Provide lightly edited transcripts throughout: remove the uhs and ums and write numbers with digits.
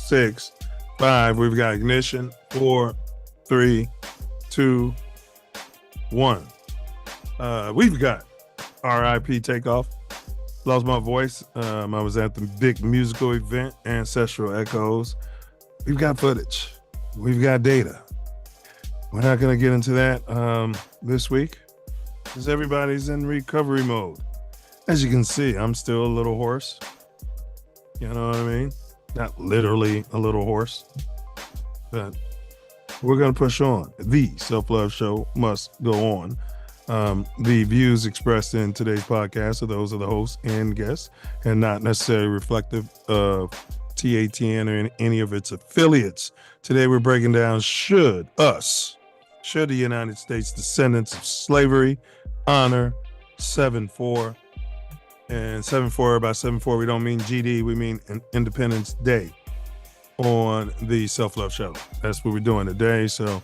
6, 5. We've got ignition. 4, 3, 2, 1. We've got RIP takeoff. Lost my voice. I was at the big musical event, Ancestral Echoes. We've got footage. We've got data. We're not going to get into that this week because everybody's in recovery mode. As you can see, I'm still a little hoarse. You know what I mean? Not literally a little hoarse, but we're going to push on. The Self Love Show must go on. The views expressed in today's podcast are those of the host and guests and not necessarily reflective of TATN or any of its affiliates. Today we're breaking down should the United States descendants of slavery honor 7-4. And 7-4, by 7-4, we don't mean GD, we mean Independence Day on the Self Love Show. That's what we're doing today. So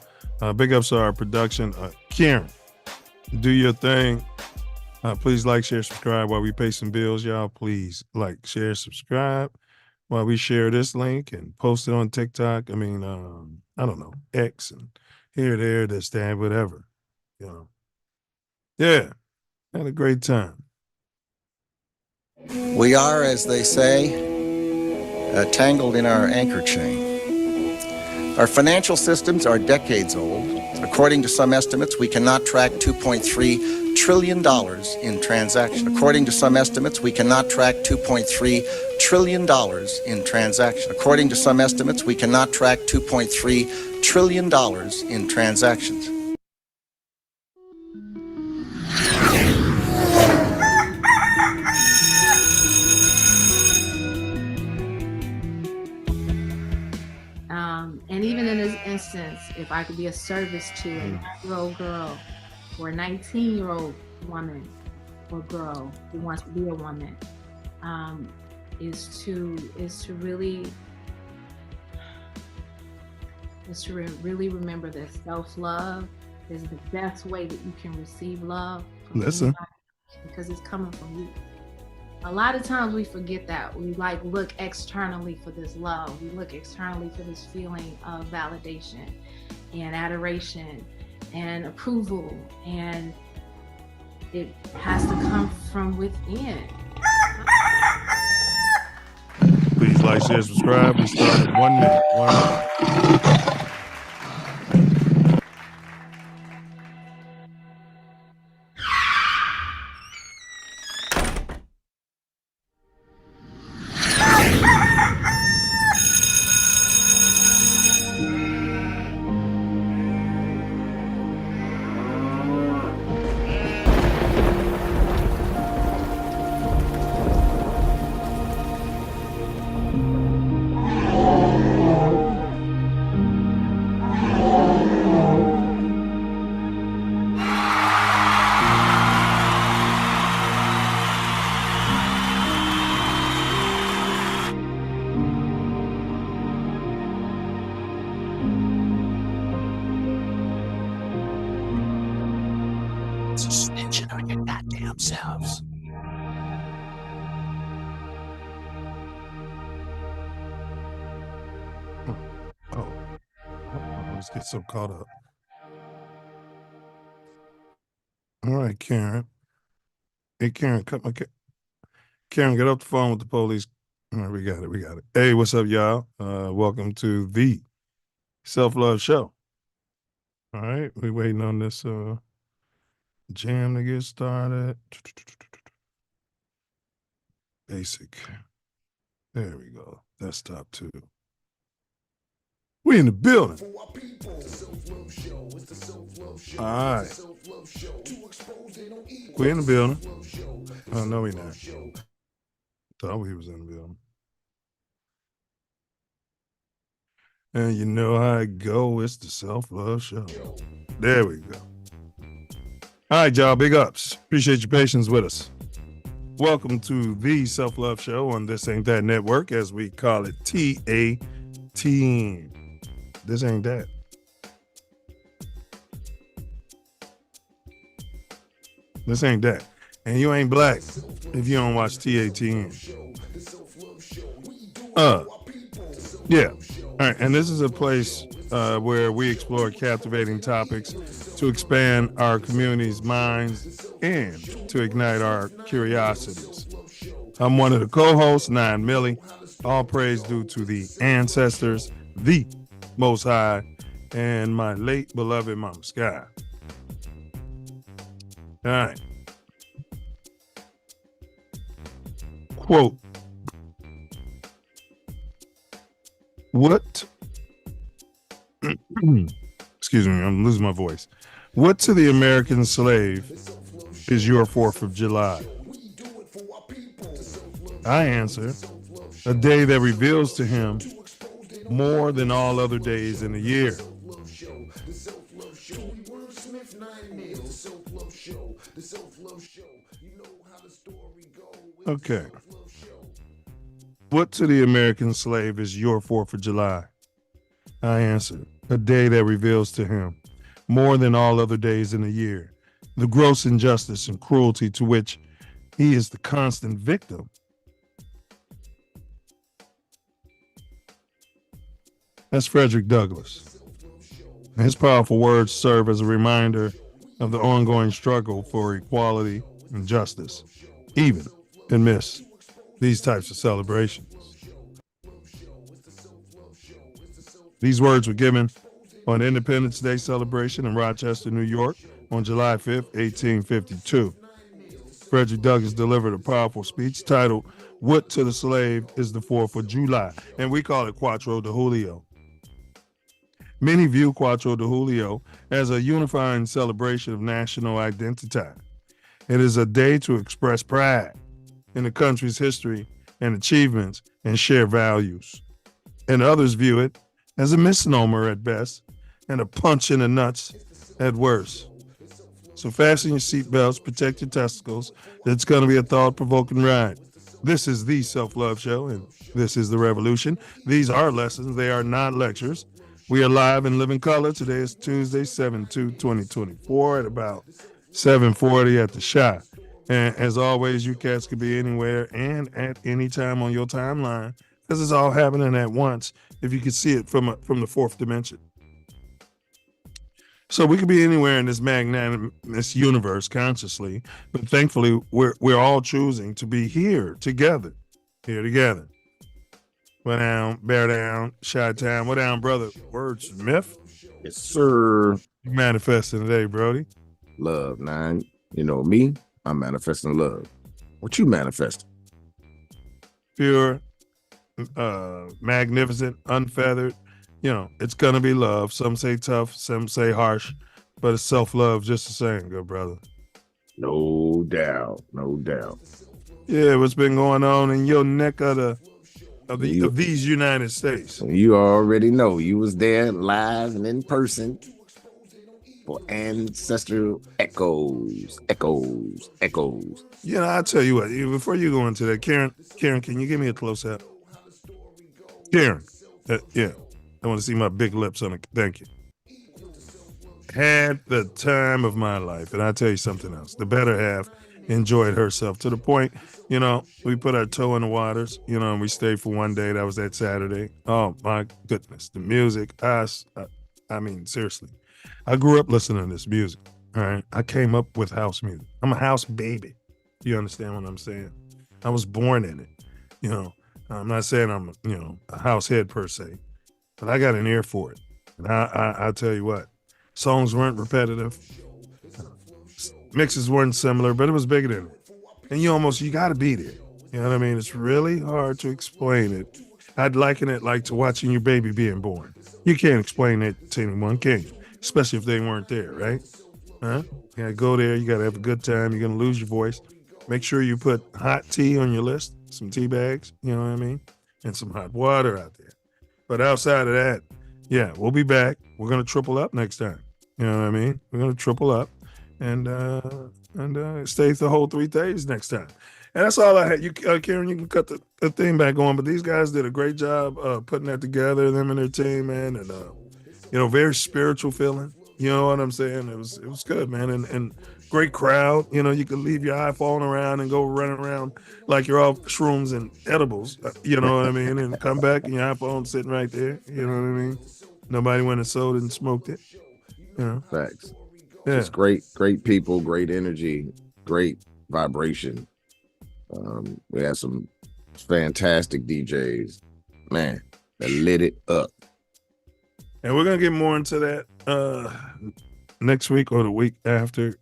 big ups to our production. Karen, do your thing. Please like, share, subscribe while we pay some bills, y'all. Please like, share, subscribe while we share this link and post it on TikTok. I mean, I don't know, X and here, there, this, that, whatever. You know. Yeah, had a great time. We are, as they say, tangled in our anchor chain. Our financial systems are decades old. According to some estimates, we cannot track $2.3 trillion in transactions. According to some estimates, we cannot track $2.3 trillion in transactions. According to some estimates, we cannot track $2.3 trillion in transactions. And even in this instance, if I could be a service to a 9-year-old girl or a 19-year-old woman or girl who wants to be a woman, is to really remember that self-love is the best way that you can receive love from anybody, because it's coming from you. A lot of times we forget that. We look externally for this love. We look externally for this feeling of validation and adoration and approval. And it has to come from within. Please like, share, subscribe. We start in 1 minute. 1 minute. Snitching on your goddamn selves. I always get so caught up. All right, Karen. Hey, Karen, Karen, get off the phone with the police. All right, we got it. Hey, what's up, y'all? Welcome to the Self Love Show. All right, we waiting on this jam to get started. Basic. There we go. Desktop 2. We in the building. All right. We in the building. Oh, no, we not. Thought we was in the building. And you know how it go. It's the Self Love Show. There we go. All right, y'all. Big ups. Appreciate your patience with us. Welcome to the Self Love Show on This Ain't That Network, as we call it, TATN. This ain't that. This ain't that. And you ain't black if you don't watch TATN. Yeah. All right. And this is a place where we explore captivating topics to expand our community's minds and to ignite our curiosities. I'm one of the co-hosts, 9 Millie. All praise due to the ancestors, the Most High, and my late beloved Mama Sky. All right. Quote, what, excuse me, I'm losing my voice. What to the American slave is your 4th of July? I answer, a day that reveals to him more than all other days in the year. Okay. What to the American slave is your 4th of July? I answer, a day that reveals to him more than all other days in the year the gross injustice and cruelty to which he is the constant victim. That's Frederick Douglass. His powerful words serve as a reminder of the ongoing struggle for equality and justice, even amidst these types of celebrations. These words were given on Independence Day celebration in Rochester, New York on July 5th, 1852. Frederick Douglass delivered a powerful speech titled, What to the Slave is the 4th of July, and we call it Cuatro de Julio. Many view Cuatro de Julio as a unifying celebration of national identity. It is a day to express pride in the country's history and achievements and share values. And others view it as a misnomer at best and a punch in the nuts at worst. So fasten your seatbelts, protect your testicles. It's going to be a thought-provoking ride. This is the Self Love Show, and this is the revolution. These are lessons. They are not lectures. We are live in living color. Today is Tuesday, 7/2/2024 at about 7:40 at the shot. And as always, you cats could be anywhere and at any time on your timeline because it's all happening at once if you could see it from the 4th dimension. So we could be anywhere in this magnanimous universe consciously, but thankfully we're all choosing to be here together. What down, bear down, shy time. What down, brother? Words, myth? Yes, sir. You manifesting today, Brody. Love, 9. You know me, I'm manifesting love. What you manifesting? Pure, magnificent, unfeathered. You know, it's going to be love. Some say tough, some say harsh, but it's self-love just the same, good brother. No doubt, no doubt. Yeah, what's been going on in your neck of these United States? You already know. You was there live and in person for ancestral echoes. You know, I'll tell you what, before you go into that, Karen, can you give me a close-up? Karen, yeah, I want to see my big lips on it. Thank you. Had the time of my life, and I'll tell you something else. The better half enjoyed herself to the point, you know, we put our toe in the waters, you know, and we stayed for one day. That was that Saturday. Oh, my goodness. The music, I mean, seriously. I grew up listening to this music, all right? I came up with house music. I'm a house baby. You understand what I'm saying? I was born in it, you know. I'm not saying I'm, you know, a house head per se, but I got an ear for it. And I'll tell you what, songs weren't repetitive. Mixes weren't similar, but it was bigger than it. And you got to be there. You know what I mean? It's really hard to explain it. I'd liken it like to watching your baby being born. You can't explain it to anyone, can you? Especially if they weren't there, right? Huh? You got to go there. You got to have a good time. You're going to lose your voice. Make sure you put hot tea on your list, some tea bags, you know what I mean? And some hot water out there. But outside of that, yeah, we'll be back. We're going to triple up next time. You know what I mean? We're going to triple up and stay the whole 3 days next time. And that's all I had. You, Karen, you can cut the thing back on, but these guys did a great job putting that together, them and their team, man. And, you know, very spiritual feeling. You know what I'm saying? It was good, man. And great crowd. You know, you could leave your iPhone around and go running around like you're off shrooms and edibles. You know what I mean? And come back and your iPhone sitting right there. You know what I mean? Nobody went and sold it and smoked it. You know? Facts. Yeah. Just great people, great energy, great vibration. We had some fantastic DJs, man, that lit it up. And we're gonna get more into that next week or the week after,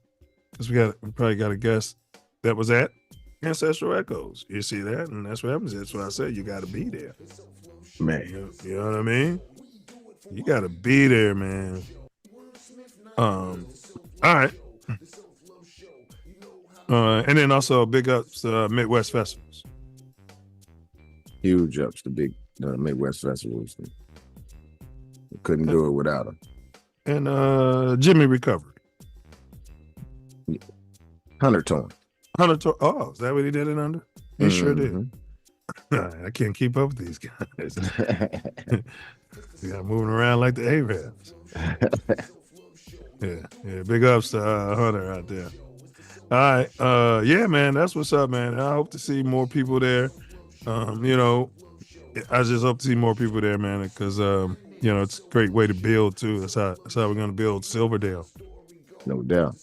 because we probably got a guest that was at Ancestral Echoes. You see that, and that's what happens. That's why I said you got to be there, Man. You know what I mean? You got to be there, man. All right. And then also big ups Midwest festivals. Huge ups to big Midwest festivals. Couldn't do it without them. And Jimmy Recovery. Hunter Torn. Oh, is that what he did it under? He sure did. I can't keep up with these guys. Yeah, moving around like the Arabs. Yeah. Big ups to Hunter out there. All right. Yeah, man, that's what's up, man. I hope to see more people there. You know, I just hope to see more people there, man, because you know, it's a great way to build too. That's how we're gonna build Silverdale. No doubt.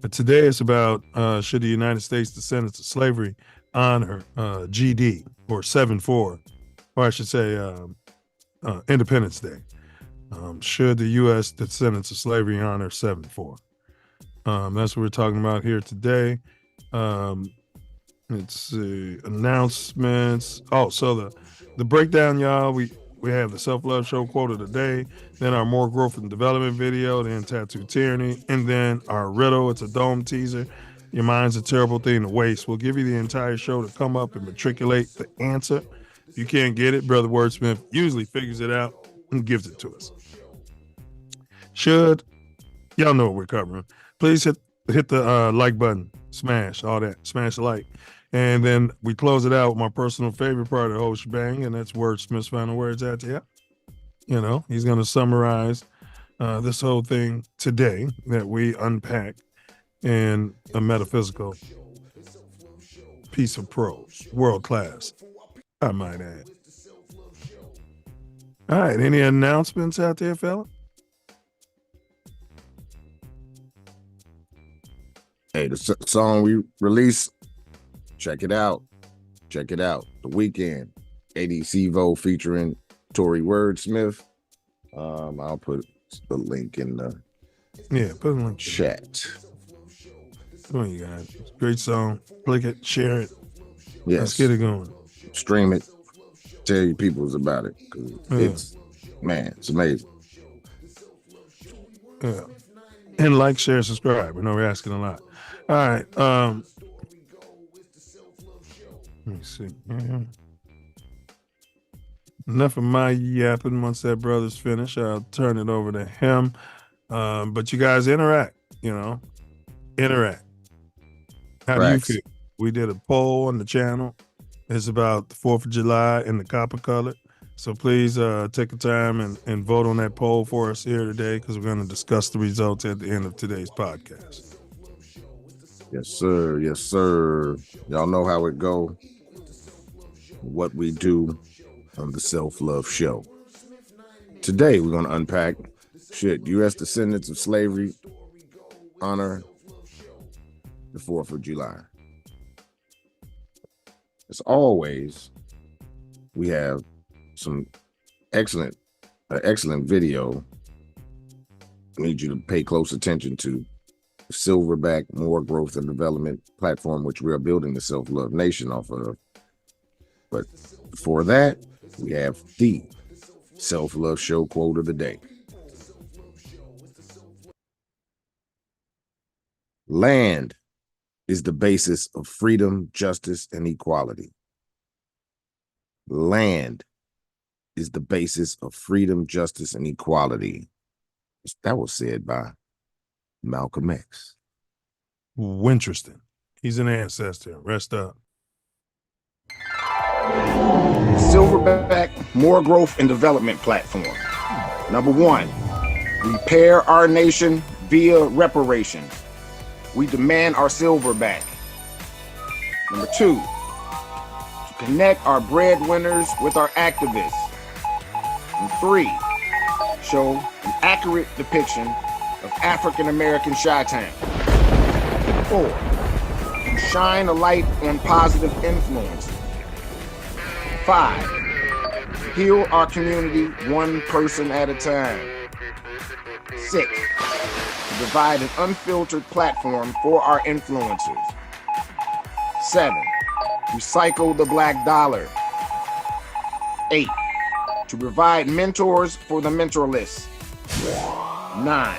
But today it's about should the United States descendants of slavery honor GD or 7/4, or I should say Independence Day. Should the U.S. descendants of slavery honor 7/4? That's what we're talking about here today. Let's see, announcements. Oh, so the breakdown, y'all. We have the Self Luv Show quote of the day, then our More Growth and Development video, then Tattoo Tyranny, and then our riddle. It's a dome teaser. Your mind's a terrible thing to waste. We'll give you the entire show to come up and matriculate the answer. If you can't get it, Brother Wordsmith usually figures it out and gives it to us. Y'all know what we're covering. Please hit the like button, smash all that, smash the like. And then we close it out with my personal favorite part of the whole shebang, and that's Wordsmith's final words at you. You know, he's going to summarize this whole thing today that we unpack in a metaphysical piece of prose, world class, I might add. All right, any announcements out there, fella? Hey, the song we released, check it out. The Weekend, ADCvo featuring Tory Wordsmith. I'll put the link in the put a link chat. Come on, you guys. Great song. Click it, share it. Yes. Let's get it going. Stream it. Tell your peoples about it. It's amazing. Yeah. And like, share, subscribe. I know we're asking a lot. All right. Let me see. Enough of my yapping. Once that brother's finished, I'll turn it over to him. But you guys interact, interact. How do you feel? We did a poll on the channel. It's about the 4th of July in the copper color. So please take the time and vote on that poll for us here today, because we're going to discuss the results at the end of today's podcast. Yes, sir. Yes, sir. Y'all know how it go. What we do on the Self Luv Show. Today, we're going to unpack U.S. descendants of slavery honor the 4th of July. As always, we have some excellent video. I need you to pay close attention to Silverback More Growth and Development platform, which we are building the Self Luv Nation off of. But before that, we have the Self Luv Show quote of the day. Land is the basis of freedom, justice, and equality. Land is the basis of freedom, justice, and equality. That was said by Malcolm X. Interesting. He's an ancestor. Rest up. Silverback More Growth and Development platform. Number 1, repair our nation via reparations. We demand our silver back. Number 2, to connect our breadwinners with our activists. And 3, show an accurate depiction of African American Chi-Town. 4, to shine a light on positive influence. 5, heal our community one person at a time. 6, to provide an unfiltered platform for our influencers. 7, recycle the black dollar. 8, to provide mentors for the mentorless. 9,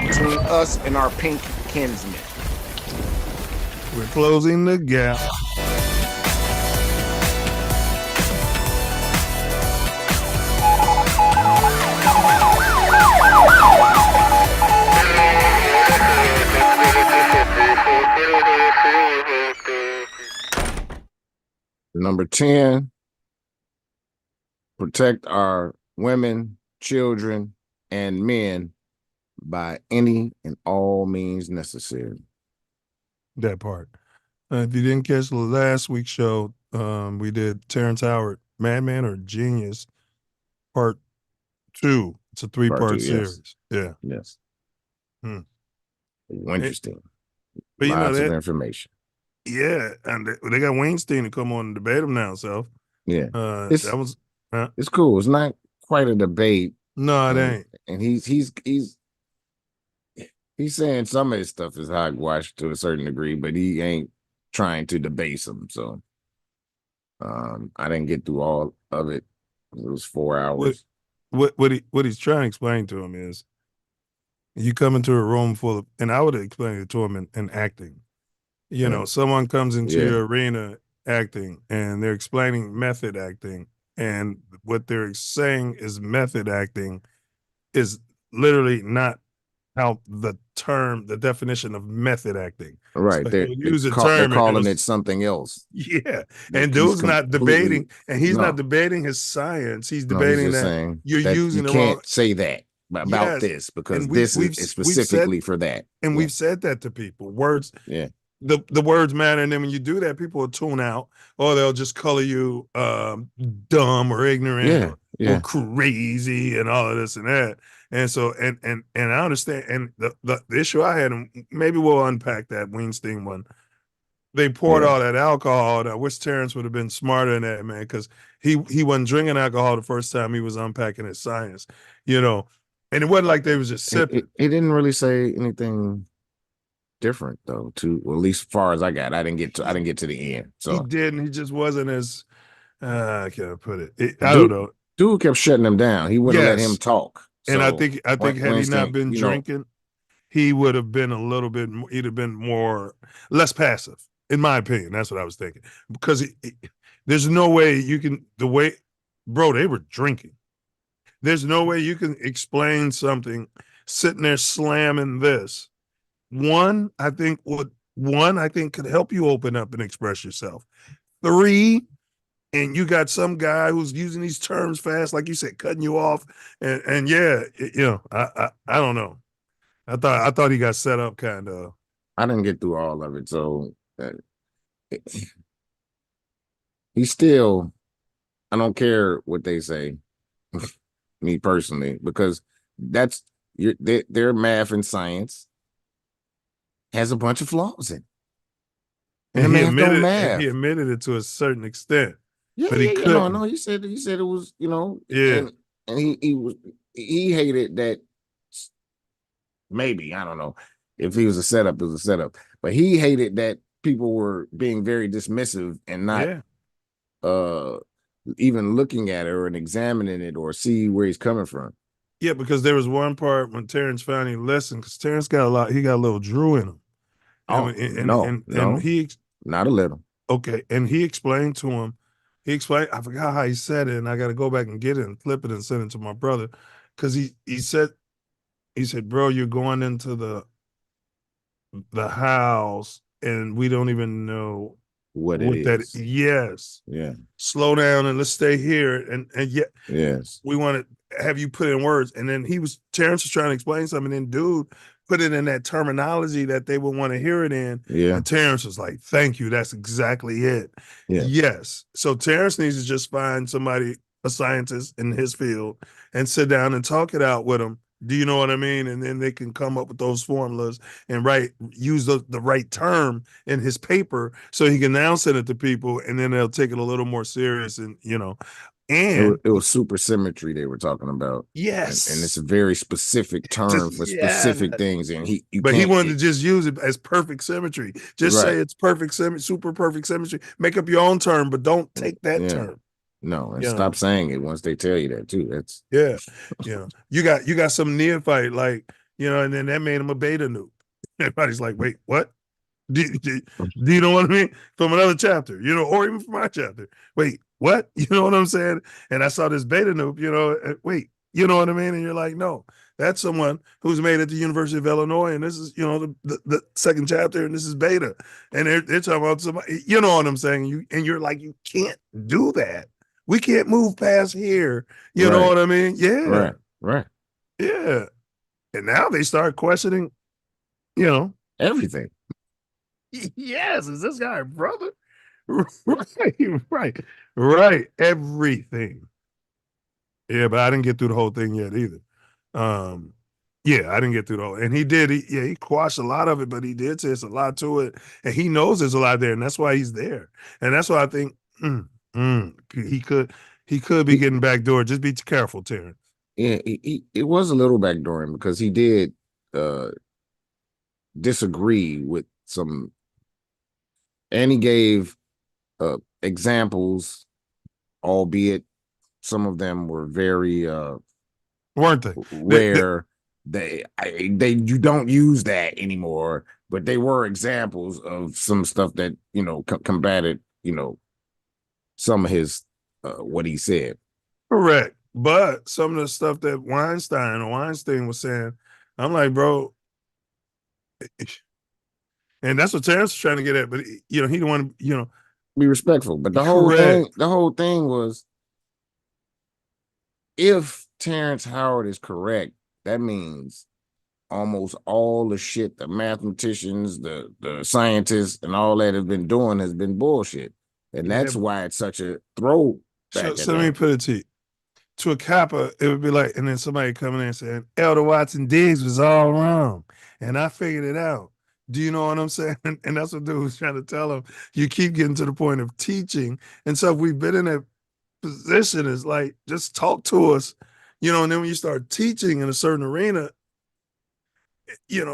between us and our pink kinsmen. We're closing the gap. Number 10, protect our women, children, and men by any and all means necessary. That part. If you didn't catch the last week's show, we did Terrence Howard, Madman or Genius, Part 2. It's a 3-part series. Yes. Yeah. Yes. Hmm. Interesting. But you Lots know of that information. Yeah, and they got Weinstein to come on and debate him now. So Yeah, that was it's cool. It's not quite a debate. No, it ain't. And he's saying some of his stuff is hogwash to a certain degree, but he ain't trying to debase him. So I didn't get through all of it. It was 4 hours. What he's trying to explain to him is, you come into a room full of, and I would explain it to him in acting. You know, someone comes into your arena acting and they're explaining method acting, and what they're saying is method acting is literally not how the definition of method acting. Right. So They're use a term. They're calling it something else. Yeah. And dude's not debating, and he's not debating his science. He's debating he's just that saying you're that using you the wrong. can't say that about this because this is specifically for that. And we've said that to people. Words. Yeah. The words matter, and then when you do that, people will tune out, or they'll just color you dumb or ignorant or crazy and all of this and that. And so and I understand. And the issue I had, and maybe we'll unpack that Weinstein one. They poured all that alcohol. And I wish Terrence would have been smarter than that, man, because he wasn't drinking alcohol the first time he was unpacking his science, you know. And it wasn't like they was just sipping. He didn't really say anything different though, at least as far as I got. I didn't get to the end. So he didn't. He just wasn't as I can't put it. I don't know. Dude kept shutting him down. He wouldn't let him talk. And I think had he not been drinking, he would have been a little bit. He'd have been less passive, in my opinion. That's what I was thinking. Because there's no way you can bro. They were drinking. There's no way you can explain something sitting there slamming this. One, I think could help you open up and express yourself. 3, and you got some guy who's using these terms fast, like you said, cutting you off, and I don't know. I thought he got set up kind of. I didn't get through all of it, so he's still. I don't care what they say, me personally, because that's their math and science has a bunch of flaws in it. And he admitted it to a certain extent. Yeah, but he couldn't. No, he said it was, Yeah. And he hated that. Maybe, I don't know. If he was a setup, it was a setup. But he hated that people were being very dismissive and not even looking at it or examining it or see where he's coming from. Yeah, because there was one part when Terrence finally listened, because Terrence got a little Drew in him. And he not a little. Okay, and he explained to him. I forgot how he said it, and I got to go back and get it and flip it and send it to my brother, because he said, bro, you're going into the house, and we don't even know what it with that. is. Yes. Yeah. Slow down and let's stay here. And yet Yes. we want to have you put in words. And then Terrence was trying to explain something, and then dude put it in that terminology that they would want to hear it in. Yeah. And Terrence was like, thank you. That's exactly it. Yeah. Yes. So Terrence needs to just find somebody, a scientist in his field, and sit down and talk it out with them. Do you know what I mean? And then they can come up with those formulas and use the right term in his paper so he can now send it to people, and then they'll take it a little more serious. And and it was supersymmetry they were talking about. yes, and it's a very specific term for specific things, and he wanted to just use it as perfect symmetry. Just say it's perfect symmetry, super perfect symmetry. Make up your own term, but don't take that term. No, and stop saying it once they tell you that too. That's you got some neophyte, like, and then that made him a beta noob. Everybody's like, wait, what? Do you know what I mean? From another chapter, or even from my chapter. Wait, what? You know what I'm saying? And I saw this beta noob, wait, you know what I mean? And you're like, no, that's someone who's made it at the University of Illinois, and this is, the second chapter, and this is beta. And they're talking about somebody, you know what I'm saying? You're like, you can't do that. We can't move past here. You know what I mean? Yeah. Right. Yeah. And now they start questioning, everything. Yes, is this guy a brother? Right. Everything. Yeah, but I didn't get through the whole thing yet either. I didn't get through the whole. And he did. He quashed a lot of it, but he did say it's a lot to it, and he knows there's a lot there, and that's why he's there. And that's why I think he could be getting backdoor. Just be careful, Terrence. Yeah, it was a little backdooring because he did disagree with some, and he gave examples, albeit some of them were very weren't they? Where they you don't use that anymore, but they were examples of some stuff that combated some of his what he said. Correct. But some of the stuff that Weinstein was saying, I'm like, bro, and that's what Terrence was trying to get at. But he didn't want to, be respectful. But the whole thing was, if Terrence Howard is correct, that means almost all the shit the mathematicians, the scientists, and all that have been doing has been bullshit, and that's why it's such a throw. So let me put it to you. To a Kappa, it would be like, and then somebody coming in and saying, Elder Watson Diggs was all wrong, and I figured it out. Do you know what I'm saying? And that's what dude was trying to tell him. You keep getting to the point of teaching. And so if we've been in that position, is like, just talk to us, and then when you start teaching in a certain arena,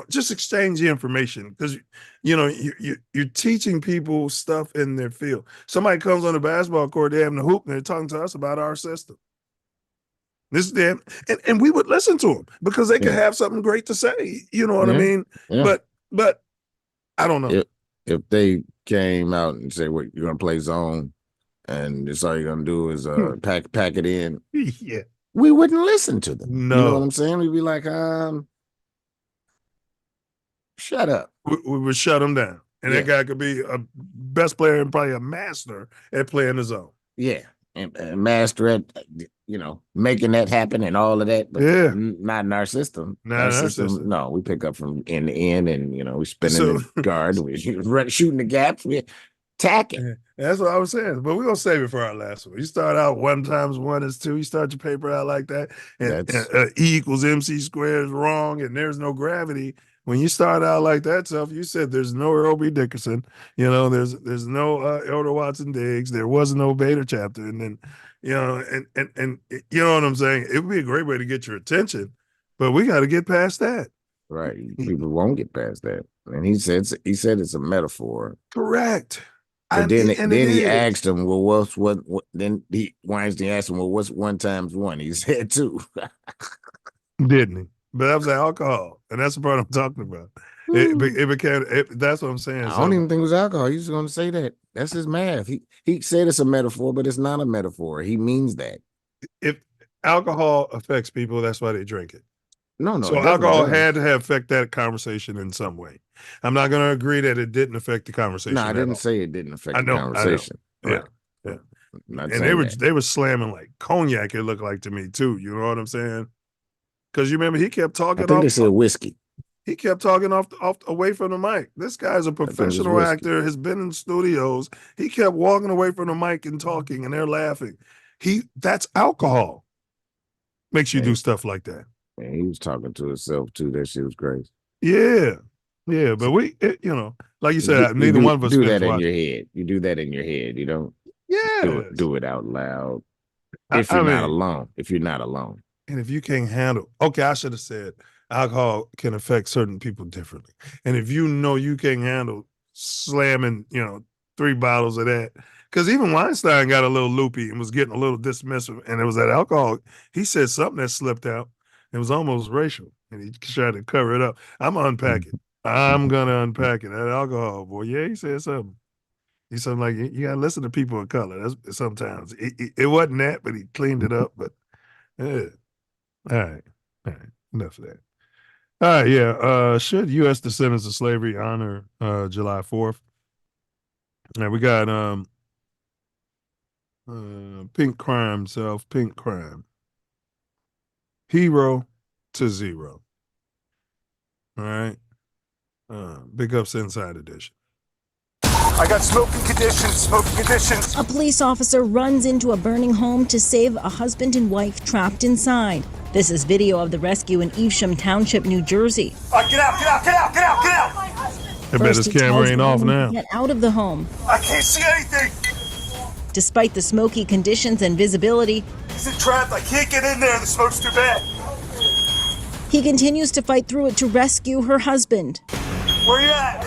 just exchange the information, because, you're teaching people stuff in their field. Somebody comes on the basketball court, they're having a hoop, and they're talking to us about our system. This is them, and we would listen to them because they could have something great to say. You know what I mean? Yeah. But I don't know. If they came out and say, "What, you're gonna play zone, and that's all you're gonna do is pack it in," yeah, we wouldn't listen to them. No, you know what I'm saying? We'd be like, shut up. We would shut them down, and that guy could be a best player and probably a master at playing the zone. Yeah, and master at making that happen and all of that, but not in our system. Our system, no, we pick up from end to end, and we spinning the guard, we shooting the gaps, we tacking. That's what I was saying. But we're gonna save it for our last one. You start out 1 × 1 is 2. You start your paper out like that, and E = MC² is wrong, and there's no gravity. When you start out like that stuff, you said there's no Earl B. Dickerson, there's no Elder Watson Diggs, there was no beta chapter, and then and you know what I'm saying? It would be a great way to get your attention, but we got to get past that. Right. People won't get past that. And he said it's a metaphor. Correct. But then he asked him, well, what then Weinstein asked him, well, what's 1 × 1? He said 2. Didn't he? But that was alcohol, and that's the part I'm talking about. It became. That's what I'm saying. I don't even think it was alcohol. He's going to say that. That's his math. He said it's a metaphor, but it's not a metaphor. He means that. If alcohol affects people, that's why they drink it. No, So it definitely alcohol does. had to have affect that conversation in some way. I'm not going to agree that it didn't affect the conversation. No, I at didn't all. say it didn't affect I the know. conversation. Yeah. Right. Yeah. I'm not And saying that. they were slamming like cognac, it looked like to me too. You know what I'm saying? Because you remember he kept talking I think off. they said whiskey. He kept talking off away from the mic. This guy's a it was professional whiskey. actor, has been in studios. He kept walking away from the mic and talking, and they're laughing. That's alcohol. Makes you do stuff like that. And he was talking to himself too. That shit was crazy. Yeah. Yeah. But you know, like you said, neither one of us do finished that in watching. your head. You do that in your head. You don't Yeah. do it out loud. If you're not alone. If you're not alone. And if you can't handle, okay, I should have said alcohol can affect certain people differently. And if you know you can't handle slamming, 3 bottles of that, because even Weinstein got a little loopy and was getting a little dismissive, and it was that alcohol. He said something that slipped out. It was almost racial, and he tried to cover it up. I'm gonna unpack it. I'm gonna unpack it. That alcohol, boy. Yeah, he said something. He said like you gotta listen to people of color. That's sometimes it wasn't that, but he cleaned it up. But yeah. All right. Enough of that. All right, yeah. Should U.S. descendants of slavery honor July 4th? Now we got pink crime pink crime. 0 to 0. All right. Big ups Inside Edition. I got smoking conditions. A police officer runs into a burning home to save a husband and wife trapped inside. This is video of the rescue in Evesham Township, New Jersey. Get out! I bet First, his he camera tells ain't off them to now. get out of the home. I can't see anything. Despite the smoky conditions and visibility, He's trapped. I can't get in there. The smoke's too bad. he continues to fight through it to rescue her husband. Where you at?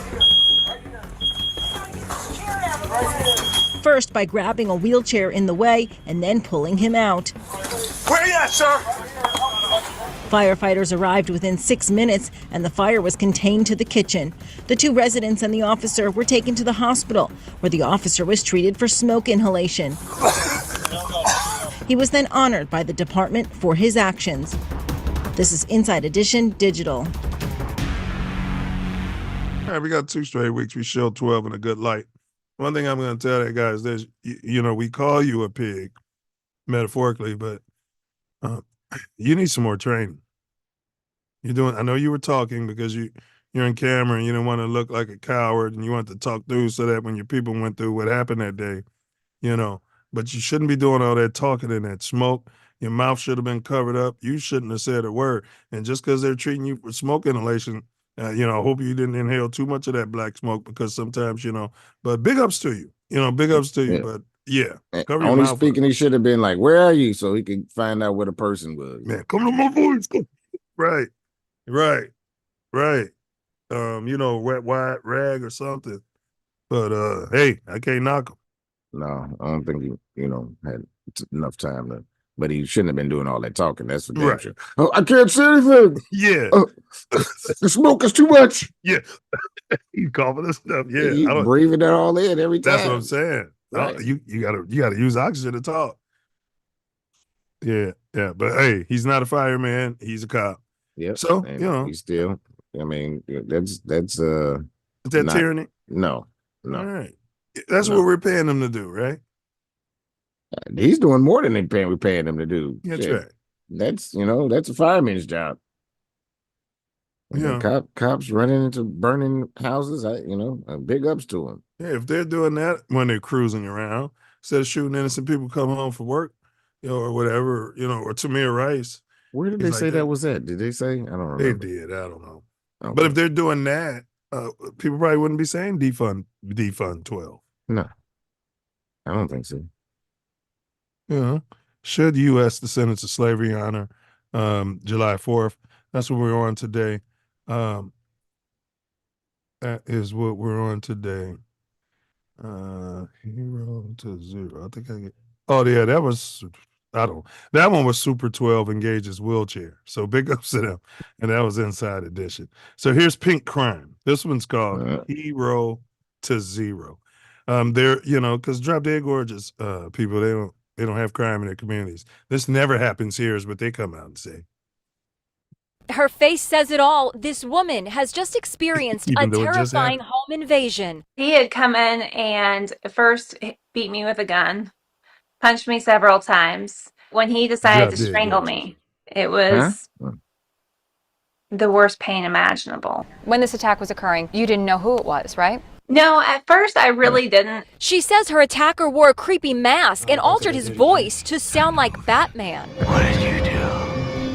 First by grabbing a wheelchair in the way and then pulling him out. Where you at, sir? Firefighters arrived within 6 minutes and the fire was contained to the kitchen. The 2 residents and the officer were taken to the hospital, where the officer was treated for smoke inhalation. He was then honored by the department for his actions. This is Inside Edition Digital. All right, we got 2 straight weeks. We showed 12 in a good light. One thing I'm going to tell you guys is, we call you a pig, metaphorically, but you need some more training. I know you were talking because you're in camera and you didn't want to look like a coward and you want to talk through so that when your people went through what happened that day, but you shouldn't be doing all that talking and that smoke. Your mouth should have been covered up. You shouldn't have said a word. And just because they're treating you for smoke inhalation, I hope you didn't inhale too much of that black smoke because sometimes, but big ups to you, big ups to you. Yeah. But yeah, cover Only your mouth speaking, he should have been like, "Where are you?" So he could find out where the person was. Man, come to my voice. Right. Wet white rag or something. But hey, I can't knock him. No, I don't think he, had enough time to. But he shouldn't have been doing all that talking. That's for damn sure. Oh, I can't see anything. Yeah. The smoke is too much. Yeah. He's coughing and stuff. Yeah. He's breathing that all in every time. That's what I'm saying. Right. You gotta use oxygen to talk. Yeah. But hey, he's not a fireman. He's a cop. Yeah. So, he's still, that's is that tyranny? No. All right. That's what we're paying him to do, right? He's doing more than we're paying him to do. That's right. That's that's a fireman's job. Cops running into burning houses. Big ups to them. Yeah, if they're doing that when they're cruising around, instead of shooting innocent people coming home from work, or whatever, or Tamir Rice. Where did they say that was at? Did they say? I don't remember. They did. I don't know. Okay. But if they're doing that, people probably wouldn't be saying defund 12. No, I don't think so. Should U.S. descendants of slavery honor July 4th? That's what we're on today. That is what we're on today. 0 to 0. I think I get. Oh yeah, that was. That one was Super 12 engages wheelchair. So big ups to them, and that was Inside Edition. So here's Pink Crime. This one's called 0 to 0. They're because Drop Dead Gorgeous people they don't have crime in their communities. This never happens here, is what they come out and say. Her face says it all. This woman has just experienced a Even though it just terrifying happened. home invasion. He had come in and first beat me with a gun, punched me several times. When he decided Drop to dead strangle gorgeous. me, it Huh? was the worst pain imaginable. When this attack was occurring, you didn't know who it was, right? No, at first I really didn't. She says her attacker wore a creepy mask and altered his voice to sound like Batman. What did you do?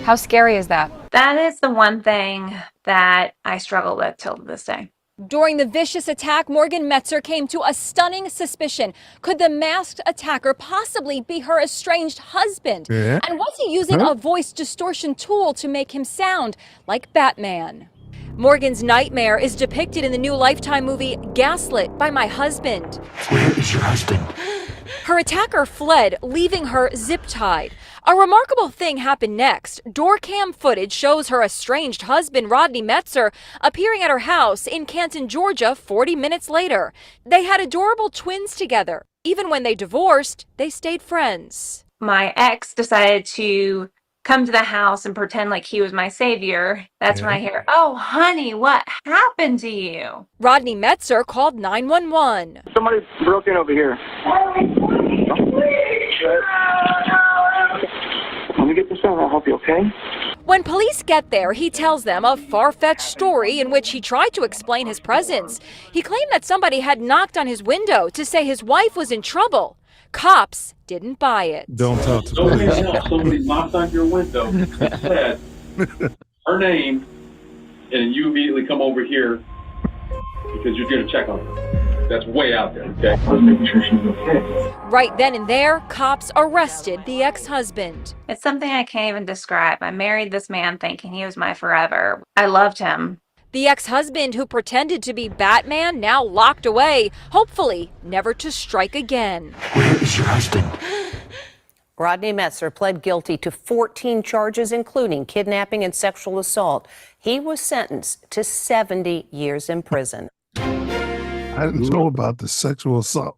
How scary is that? That is the one thing that I struggle with till this day. During the vicious attack, Morgan Metzer came to a stunning suspicion. Could the masked attacker possibly be her estranged husband? Yeah. And was he using a voice distortion tool to make him sound like Batman? Morgan's nightmare is depicted in the new Lifetime movie Gaslit by My Husband. Where is your husband? Her attacker fled, leaving her zip-tied. A remarkable thing happened next. Door cam footage shows her estranged husband, Rodney Metzer, appearing at her house in Canton, Georgia 40 minutes later. They had adorable twins together. Even when they divorced, they stayed friends. My ex decided to come to the house and pretend like he was my savior. That's when I hear, "Oh, honey, what happened to you?" Rodney Metzer called 911. Somebody broke in over here. Let me get this out. I'll help you, okay? When police get there, he tells them a far-fetched story in which he tried to explain his presence. He claimed that somebody had knocked on his window to say his wife was in trouble. Cops didn't buy it. Don't talk to police. Somebody knocked on your window, said her name, and you immediately come over here because you're going to check on her. That's way out there, okay? I was making sure she's okay. Right then and there, cops arrested the ex-husband. It's something I can't even describe. I married this man thinking he was my forever. I loved him. The ex-husband who pretended to be Batman now locked away, hopefully never to strike again. Where is your husband? Rodney Metzer pled guilty to 14 charges, including kidnapping and sexual assault. He was sentenced to 70 years in prison. I didn't know about the sexual assault.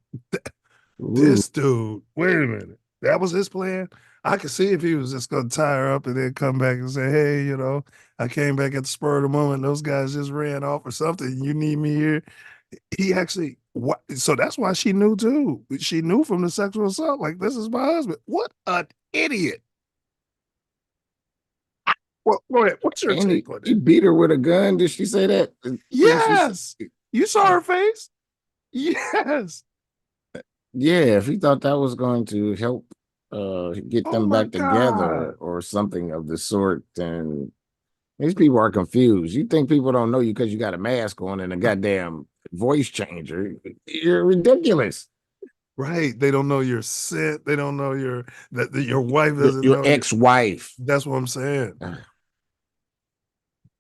This dude, wait a minute. That was his plan? I could see if he was just going to tie her up and then come back and say, hey, you know, I came back at the spur of the moment. Those guys just ran off or something. You need me here. He actually, what? So that's why she knew too. She knew from the sexual assault, like, this is my husband. What an idiot. Well, go ahead. What's your take on He it? beat her with a gun. Did she say that? Yes. You saw her face? Yes. Yeah, if he thought that was going to help get Oh them my back together God. or something of the sort, then these people are confused. You think people don't know you because you got a mask on and a goddamn voice changer. You're ridiculous. Right. They don't know your scent. They don't know that your wife doesn't Your know ex-wife. That's what I'm saying.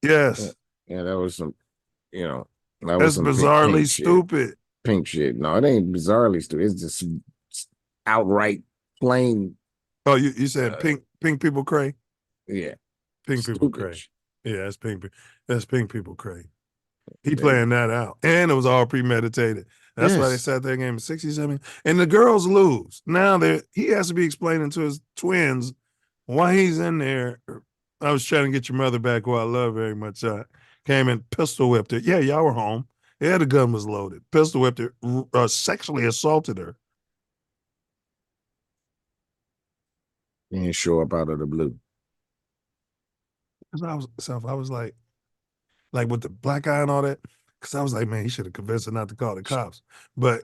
Yes. Yeah, that was some, that That's was some bizarrely pink shit. stupid. Pink shit. No, it ain't bizarrely stupid. It's just outright plain. Oh, you said pink people cray? Yeah. Pink people cray. Yeah, that's pink people cray. He playing that out. And it was all premeditated. That's why they sat there game of 60-something. And the girls lose. Now he has to be explaining to his twins why he's in there. I was trying to get your mother back, who I love very much. Came and pistol whipped her. Yeah, y'all were home. Yeah, the gun was loaded. Pistol whipped her, sexually assaulted her. He didn't show up out of the blue. I was like with the black eye and all that, because I was like, man, he should have convinced her not to call the cops. But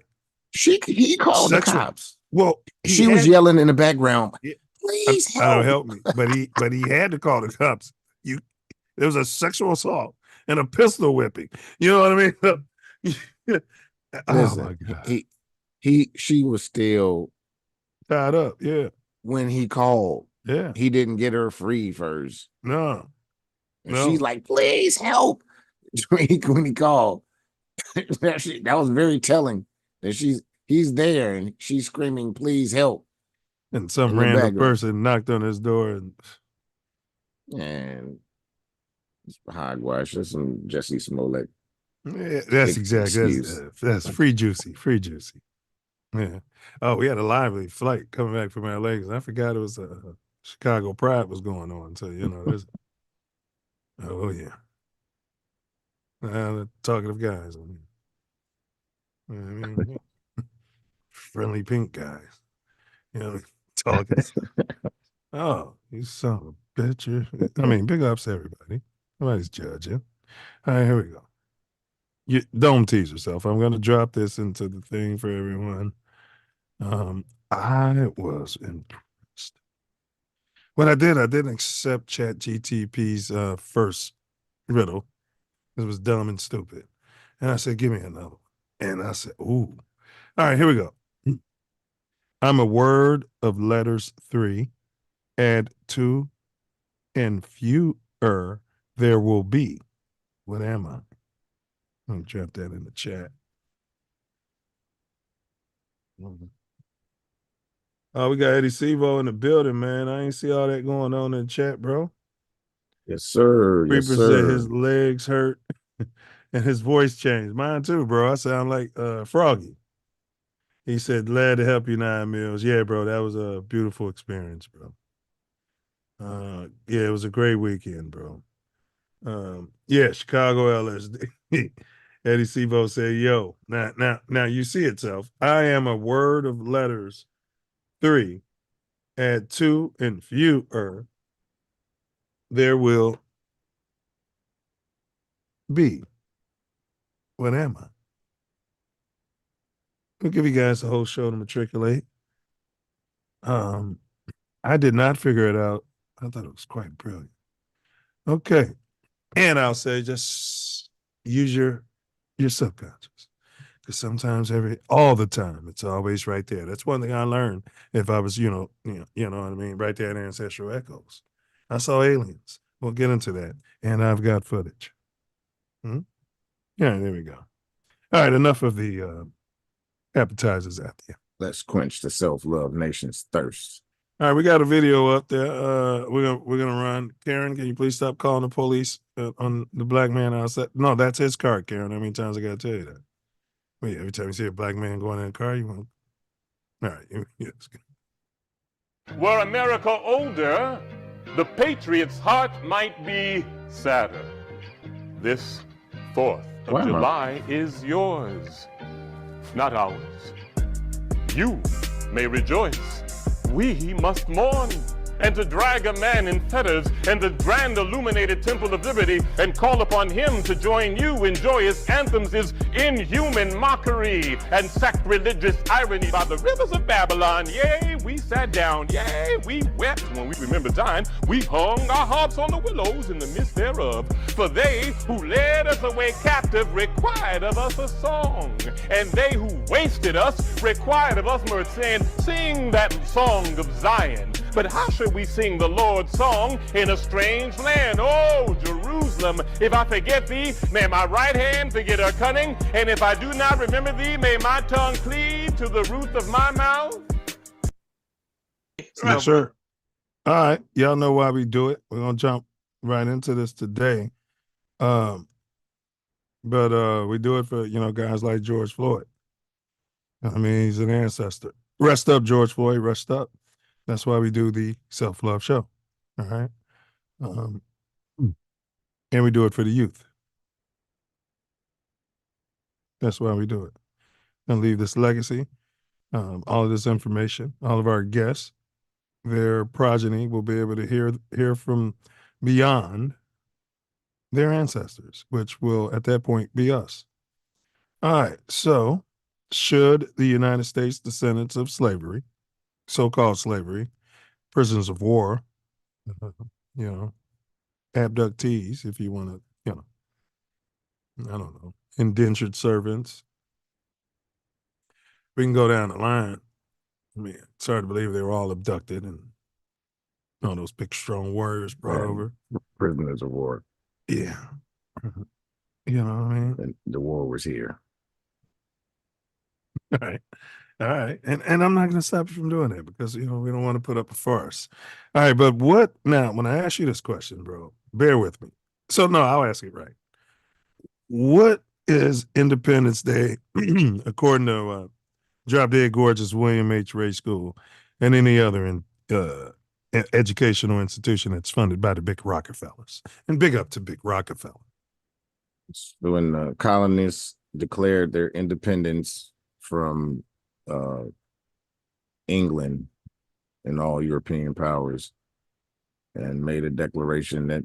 he called the cops. Well, she was yelling in the background, please I don't help. help me. But he had to call the cops. There was a sexual assault and a pistol whipping. You know what I mean? Listen, oh my God. She was still tied up. Yeah. When he called. Yeah. He didn't get her free first. No. And she's like, please help. When he called. that was very telling that he's there and she's screaming, please help. And some random person knocked on his door and it's hogwash. That's some Jesse Smollett. Yeah, that's exactly that's free juicy. Yeah. Oh, we had a lively flight coming back from LA because I forgot it was Chicago Pride was going on. So there's Oh yeah. The talkative guys. I mean, friendly pink guys. You know, talking. Oh, you son of a bitch. I mean, big ups to everybody. Nobody's judging. All right, here we go. You don't tease yourself. I'm gonna drop this into the thing for everyone. I was impressed. What I didn't accept Chat GTP's first riddle. It was dumb and stupid. And I said, give me another one. And I said, ooh. All right, here we go. I'm a word of letters 3. Add 2 and fewer there will be. What am I? I'm gonna drop that in the chat. Oh, we got Eddie Sevo in the building, man. I ain't see all that going on in the chat, bro. Yes, sir. Yes, Creeper said his sir. legs hurt and his voice changed. Mine too, bro. I sound like Froggy. He said, glad to help you, 9 Mills. Yeah, bro, that was a beautiful experience, bro. Yeah, it was a great weekend, bro. Yeah, Chicago LSD. Eddie Sevo said, yo, now you see itself. I am a word of letters 3. Add 2 and fewer. There will be. What am I? We'll give you guys the whole show to matriculate. I did not figure it out. I thought it was quite brilliant. Okay. And I'll say just use your subconscious. Because sometimes all the time, it's always right there. That's one thing I learned if I was, you know what I mean, right there in Ancestral Echoes. I saw aliens. We'll get into that. And I've got footage. Yeah, there we go. All right, enough of the appetizers out there. Let's quench the self-love nation's thirst. All right, we got a video up there. We're gonna run. Karen, can you please stop calling the police on the black man outside? No, that's his car, Karen. How many times I gotta tell you that? Wait, every time you see a black man going in a car, you want? All right, yes. Were America older, the patriot's heart might be sadder. This 4th of July is yours, not ours. You may rejoice. We must mourn. And to drag a man in fetters in the grand illuminated temple of liberty and call upon him to join you in joyous anthems is inhuman mockery and sacrilegious irony. By the rivers of Babylon, yea, we sat down, yea, we wept when we remembered Zion. We hung our harps on the willows in the midst thereof. For they who led us away captive required of us a song, and they who wasted us required of us mirth, saying, sing that song of Zion. But how should we sing the Lord's song in a strange land? Oh, Jerusalem, if I forget thee, may my right hand forget her cunning, and if I do not remember thee, may my tongue cleave to the roof of my mouth. Yes, sir. All right, y'all know why we do it. We're gonna jump right into this today. But we do it for guys like George Floyd. I mean, he's an ancestor. Rest up, George Floyd. Rest up. That's why we do the Self Love Show. All right. And we do it for the youth. That's why we do it. And leave this legacy, all of this information, all of our guests, their progeny will be able to hear from beyond their ancestors, which will at that point be us. All right. So should the United States descendants of slavery, so-called slavery, prisoners of war, abductees, if you want to, I don't know, indentured servants. We can go down the line. I mean, it's hard to believe they were all abducted and all those big, strong warriors brought over. Prisoners of war. Yeah. You know what I mean? And the war was here. All right. All right. And I'm not going to stop you from doing that because, we don't want to put up a farce. All right. But now, when I ask you this question, bro, bear with me. So, no, I'll ask it right. What is Independence Day, according to Drop Dead Gorgeous William H. Ray School and any other educational institution that's funded by the big Rockefellers. And big up to big Rockefeller. When the colonists declared their independence from England and all European powers and made a declaration that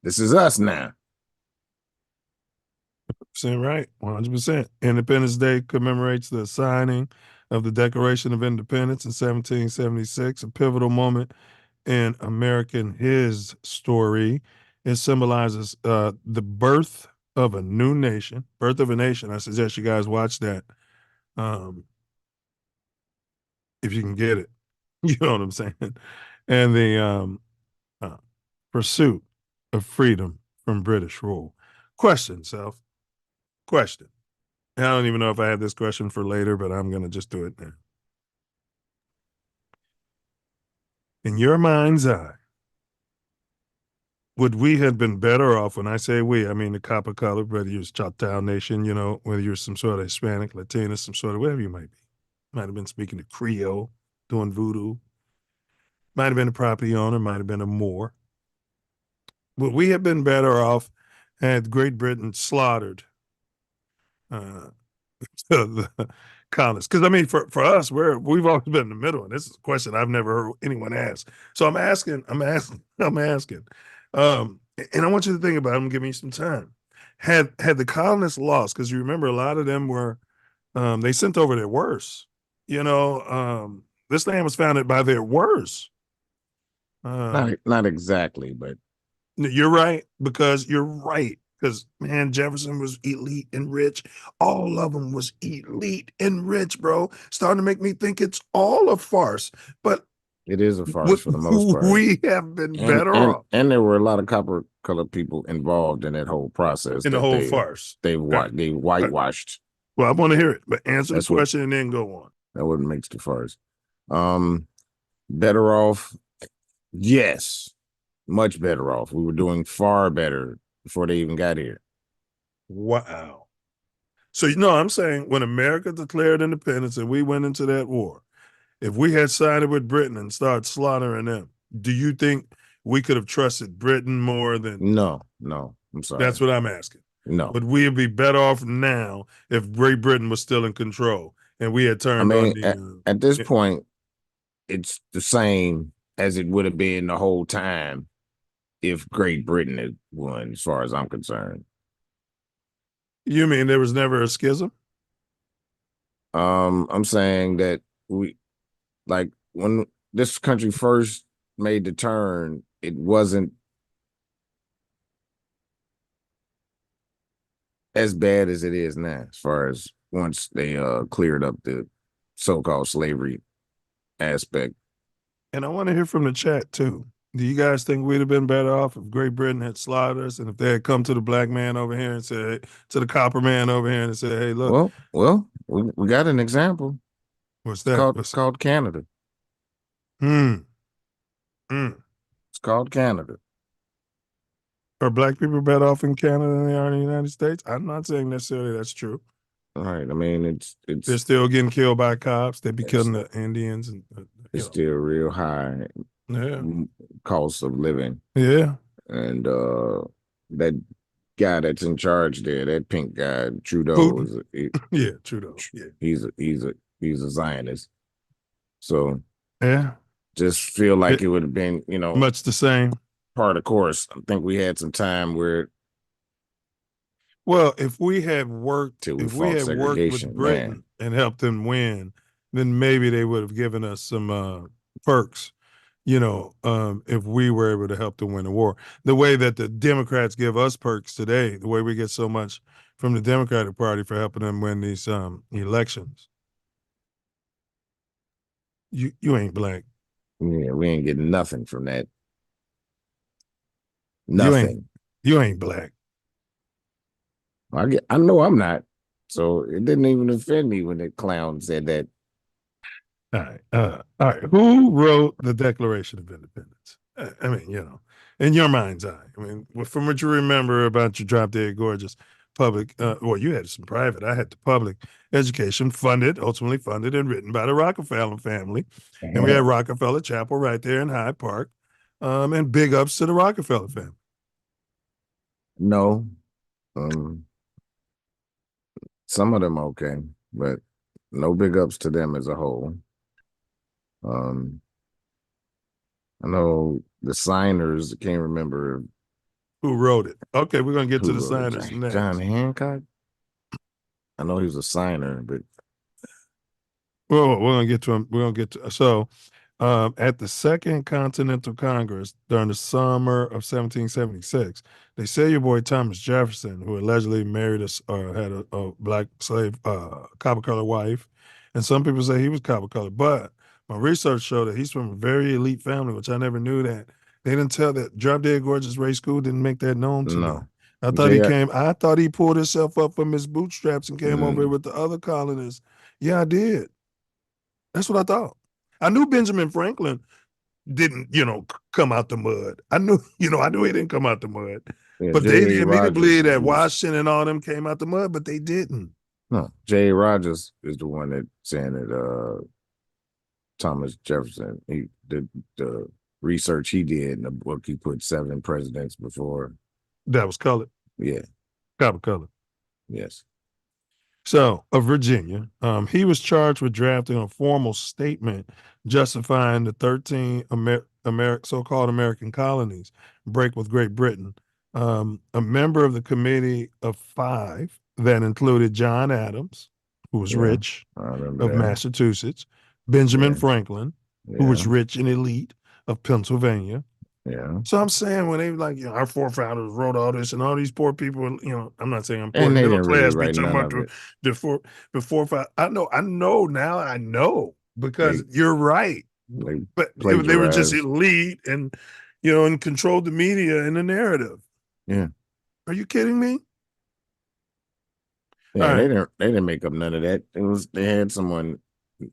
this is us now. Right, 100%. Independence Day commemorates the signing of the Declaration of Independence in 1776, a pivotal moment in American history. It symbolizes the birth of a new nation, birth of a nation. I suggest you guys watch that if you can get it. You know what I'm saying? And the pursuit of freedom from British rule. Question, Self. Question. I don't even know if I had this question for later, but I'm going to just do it now. In your mind's eye, would we have been better off? When I say we, I mean the copper color, whether you're Choctaw Nation, you know, whether you're some sort of Hispanic, Latina, some sort of whatever you might be. Might have been speaking to Creole, doing voodoo. Might have been a property owner, might have been a Moor. Would we have been better off had Great Britain slaughtered the colonists? Because I mean, for us, we've always been in the middle, and this is a question I've never heard anyone ask. So I'm asking. And I want you to think about it. I'm giving you some time. Had the colonists lost, because you remember a lot of them were they sent over their worst. You know, this land was founded by their worst. Not exactly, but you're right, because you're right. Because, man, Jefferson was elite and rich. All of them was elite and rich, bro. Starting to make me think it's all a farce. But it is a farce for the most part. We have been better off. And there were a lot of copper-colored people involved in that whole process. In the whole farce. They whitewashed. Well, I want to hear it, but answer the question and then go on. That what makes the farce. Better off? Yes. Much better off. We were doing far better before they even got here. Wow. So, I'm saying when America declared independence and we went into that war, if we had sided with Britain and started slaughtering them, do you think we could have trusted Britain more than... No, I'm sorry. That's what I'm asking. No. Would we be better off now if Great Britain was still in control and we had turned on the... At this point, it's the same as it would have been the whole time if Great Britain had won, as far as I'm concerned. You mean there was never a schism? I'm saying that when this country first made the turn, it wasn't as bad as it is now, as far as once they cleared up the so-called slavery aspect. And I want to hear from the chat too. Do you guys think we'd have been better off if Great Britain had slaughtered us, and if they had come to the black man over here and said, to the copper man over here and said, hey, look. Well, we got an example. What's that? It's called Canada. It's called Canada. Are black people better off in Canada than they are in the United States? I'm not saying necessarily that's true. All right. I mean, it's they're still getting killed by cops. They be killing the Indians, and it's still real high. Cost of living. Yeah. And that guy that's in charge there, that pink guy, Trudeau, Trudeau. Yeah. He's a Zionist. So yeah, just feel like it would have been, much the same. Part of course. I think we had some time where if we had worked with Britain and helped them win, then maybe they would have given us some perks. If we were able to help them win the war, the way that the Democrats give us perks today, the way we get so much from the Democratic Party for helping them win these elections. You ain't black. Yeah, we ain't getting nothing from that. Nothing. You ain't black. I know I'm not. So it didn't even offend me when the clown said that. All right. Who wrote the Declaration of Independence? I mean, in your mind's eye. I mean, from what you remember about your drop dead gorgeous, public, well, you had some private. I had the public education ultimately funded and written by the Rockefeller family. And we had Rockefeller Chapel right there in Hyde Park. And big ups to the Rockefeller family. No. Some of them okay, but no big ups to them as a whole. I know the signers, can't remember who wrote it. Okay, we're gonna get to the wrote it. signers next. John Hancock. I know he was a signer, but well, we're gonna get to him. We're gonna get to so at the Second Continental Congress during the summer of 1776, they say your boy Thomas Jefferson, who allegedly married had a black slave, copper colored wife, and some people say he was copper colored, but my research showed that he's from a very elite family, which I never knew that. They didn't tell that Drop Dead Gorgeous Ray School didn't make that known to me. I thought he pulled himself up from his bootstraps and came over here with the other colonists. Yeah, I did. That's what I thought. I knew Benjamin Franklin didn't, come out the mud. I knew he didn't come out the mud. Yeah, but they did me to believe that Washington and all them came out the mud, but they didn't. No, J. Rogers is the one that saying that Thomas Jefferson, he did the research he did in the book, he put 7 presidents before. That was colored. Yeah. Copper colored. Yes. So, of Virginia, he was charged with drafting a formal statement justifying the 13 so-called American colonies break with Great Britain. A member of the committee of 5 that included John Adams, who was rich, of Massachusetts, Benjamin Franklin, who was rich and elite, of Pennsylvania. Yeah. So I'm saying when they like, our forefathers wrote all this and all these poor people, I'm not saying I'm poor. And they Middle didn't class really be write talking none about of it. the forefathers. I know now I know because you're right. But they were just elite and, and controlled the media and the narrative. Yeah. Are you kidding me? Yeah, they didn't make up none of that. They had someone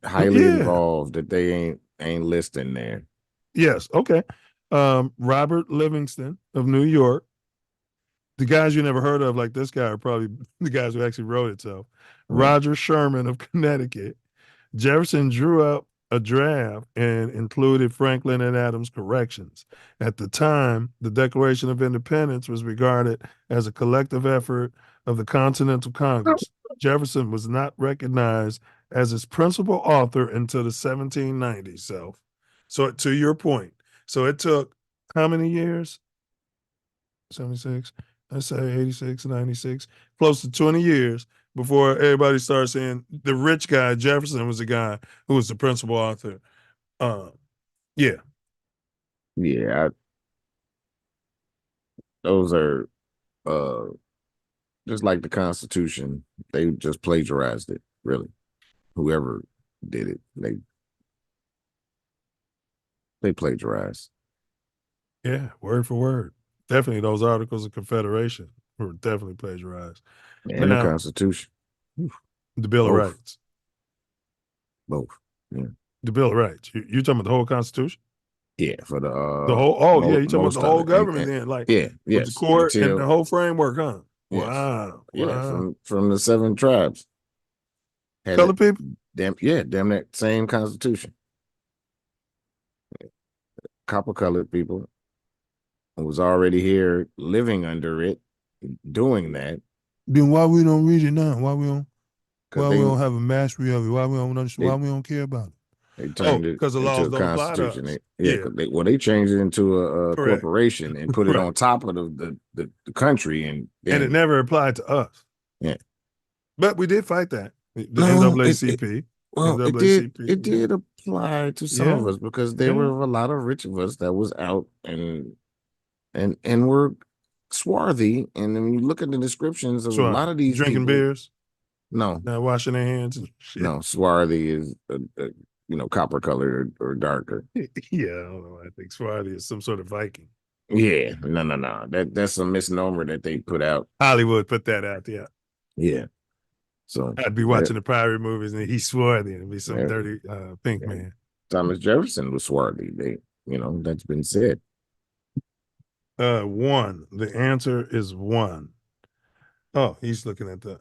highly involved that they ain't listing there. Yes. Okay. Robert Livingston of New York. The guys you never heard of, like this guy, are probably the guys who actually wrote it. So, Roger Sherman of Connecticut. Jefferson drew up a draft and included Franklin and Adams' corrections. At the time, the Declaration of Independence was regarded as a collective effort of the Continental Congress. Jefferson was not recognized as its principal author until the 1790s. So to your point, so it took how many years? 76, let's say 86, 96, close to 20 years before everybody started saying the rich guy, Jefferson, was the guy who was the principal author. Yeah. Yeah. Those are just like the Constitution. They just plagiarized it, really. Whoever did it, they plagiarized. Yeah, word for word. Definitely those Articles of Confederation were definitely plagiarized. And the Constitution. The Bill of Rights. Both. Yeah. The Bill of Rights. You talking about the whole Constitution? Yeah, for the whole. You talking about the whole government then? Like yes, with the court and the whole framework, huh? Yes. Wow. Yeah, from the 7 tribes. Colored people? Damn that same Constitution. Copper colored people who was already here living under it, doing that. Then why we don't read it now? Why we don't have a mastery of it? Why we don't understand? Why we don't care about it? They turned it because the into laws a don't apply to us. Constitution. They changed it into a corporation and put it on top of the country, and it never applied to us. Yeah, but we did fight that. The NAACP. It did apply to some of us because there were a lot of rich of us that was out and were swarthy. And when you look at the descriptions of a lot of these drinking people, beers, not washing their hands and shit. No, swarthy is copper colored or darker. Yeah, I don't know. I think swarthy is some sort of Viking. Yeah, no. That's a misnomer that they put out. Hollywood put that out. Yeah. So I'd be watching the pirate movies and he's swarthy and it'd be some dirty pink man. Thomas Jefferson was swarthy. That's been said. 1. The answer is 1. Oh, he's looking at the.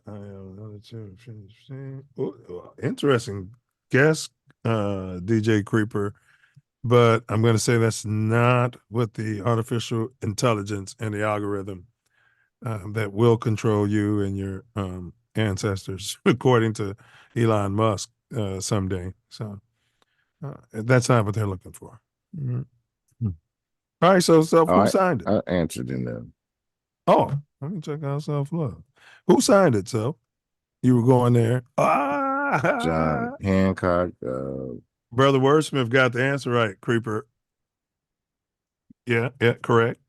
Interesting guess, DJ Creeper. But I'm going to say that's not what the artificial intelligence and the algorithm that will control you and your ancestors, according to Elon Musk, someday. So that's not what they're looking for. Mhm. All right, so Self, Oh, who signed it? I answered in there. Oh, let me check out Self Love. Who signed it, Self? You were going there. John Hancock. Brother Wordsmith got the answer right, Creeper. Yeah, correct.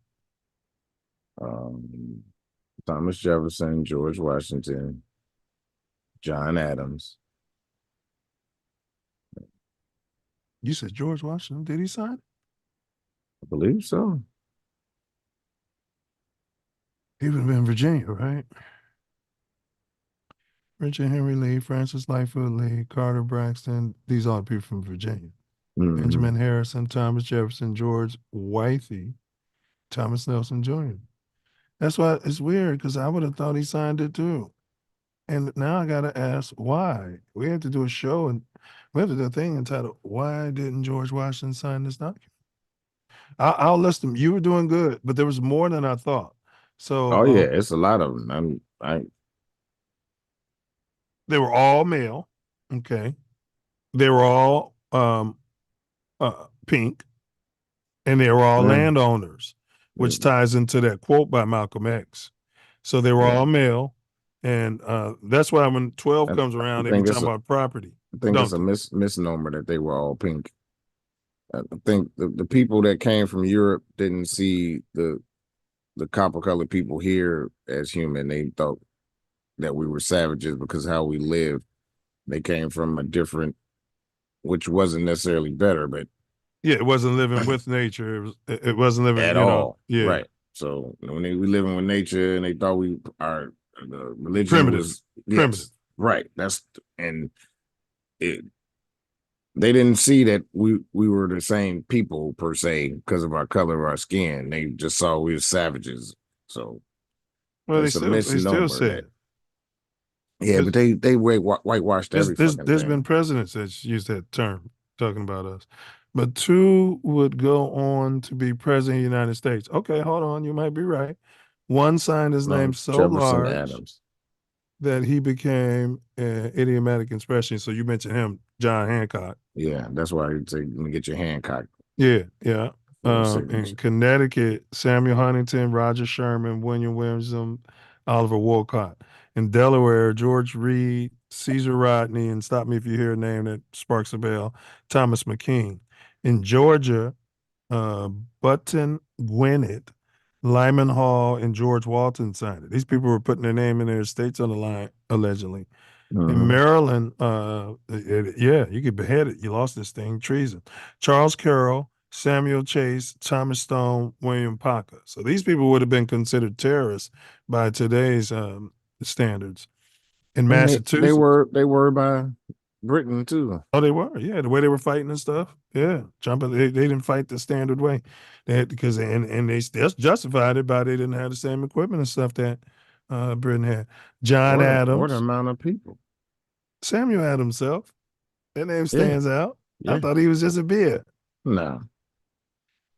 Thomas Jefferson, George Washington, John Adams. You said George Washington. Did he sign it? I believe so. He would have been in Virginia, right? Richard Henry Lee, Francis Lightfoot Lee, Carter Braxton. These are people from Virginia. Mm-hmm. Benjamin Harrison, Thomas Jefferson, George Wythe, Thomas Nelson Jr. That's why it's weird, because I would have thought he signed it too. And now I got to ask why. We have to do a show, and we have to do a thing entitled, Why Didn't George Washington Sign This Document? I'll list them. You were doing good, but there was more than I thought. So, oh yeah, it's a lot of them. They were all male. Okay. They were all pink, and they were all landowners, which ties into that quote by Malcolm X. So they were all male, and that's why when 12 comes around, they be talking about property. I think it's a misnomer that they were all pink. I think the people that came from Europe didn't see the copper colored people here as human. They thought that we were savages because how we lived. They came from a different, which wasn't necessarily better, but yeah, it wasn't living with nature. It wasn't living at all. Yeah, right. So when we living with nature, and they thought the religion was primitive. Right. They didn't see that we were the same people per se because of our color of our skin. They just saw we were savages. So well, they still say it. Yeah, but they whitewashed everything. There's been presidents that used that term talking about us. But 2 would go on to be president of the United States. Okay, hold on. You might be right. One signed his name so Jefferson large Adams. That he became an idiomatic expression. So you mentioned him, John Hancock. Yeah, that's why you say, let me get your Hancock. Yeah. In Connecticut, Samuel Huntington, Roger Sherman, William Williamson, Oliver Wolcott. In Delaware, George Reed, Caesar Rodney, and stop me if you hear a name that sparks a bell, Thomas McKean. In Georgia, Button Gwinnett, Lyman Hall, and George Walton signed it. These people were putting their name and their estates on the line, allegedly. Mm-hmm. In Maryland, you get beheaded. You lost this thing, treason. Charles Carroll, Samuel Chase, Thomas Stone, William Paca. So these people would have been considered terrorists by today's standards. In Massachusetts, they were by Britain too. Oh, they were. Yeah, the way they were fighting and stuff. Yeah, jumping. They didn't fight the standard way. They had because and they still justified it by they didn't have the same equipment and stuff that Britain had. John Adams. What amount of people? Samuel Adams himself. That name stands out. Yeah. I thought he was just a beard. No.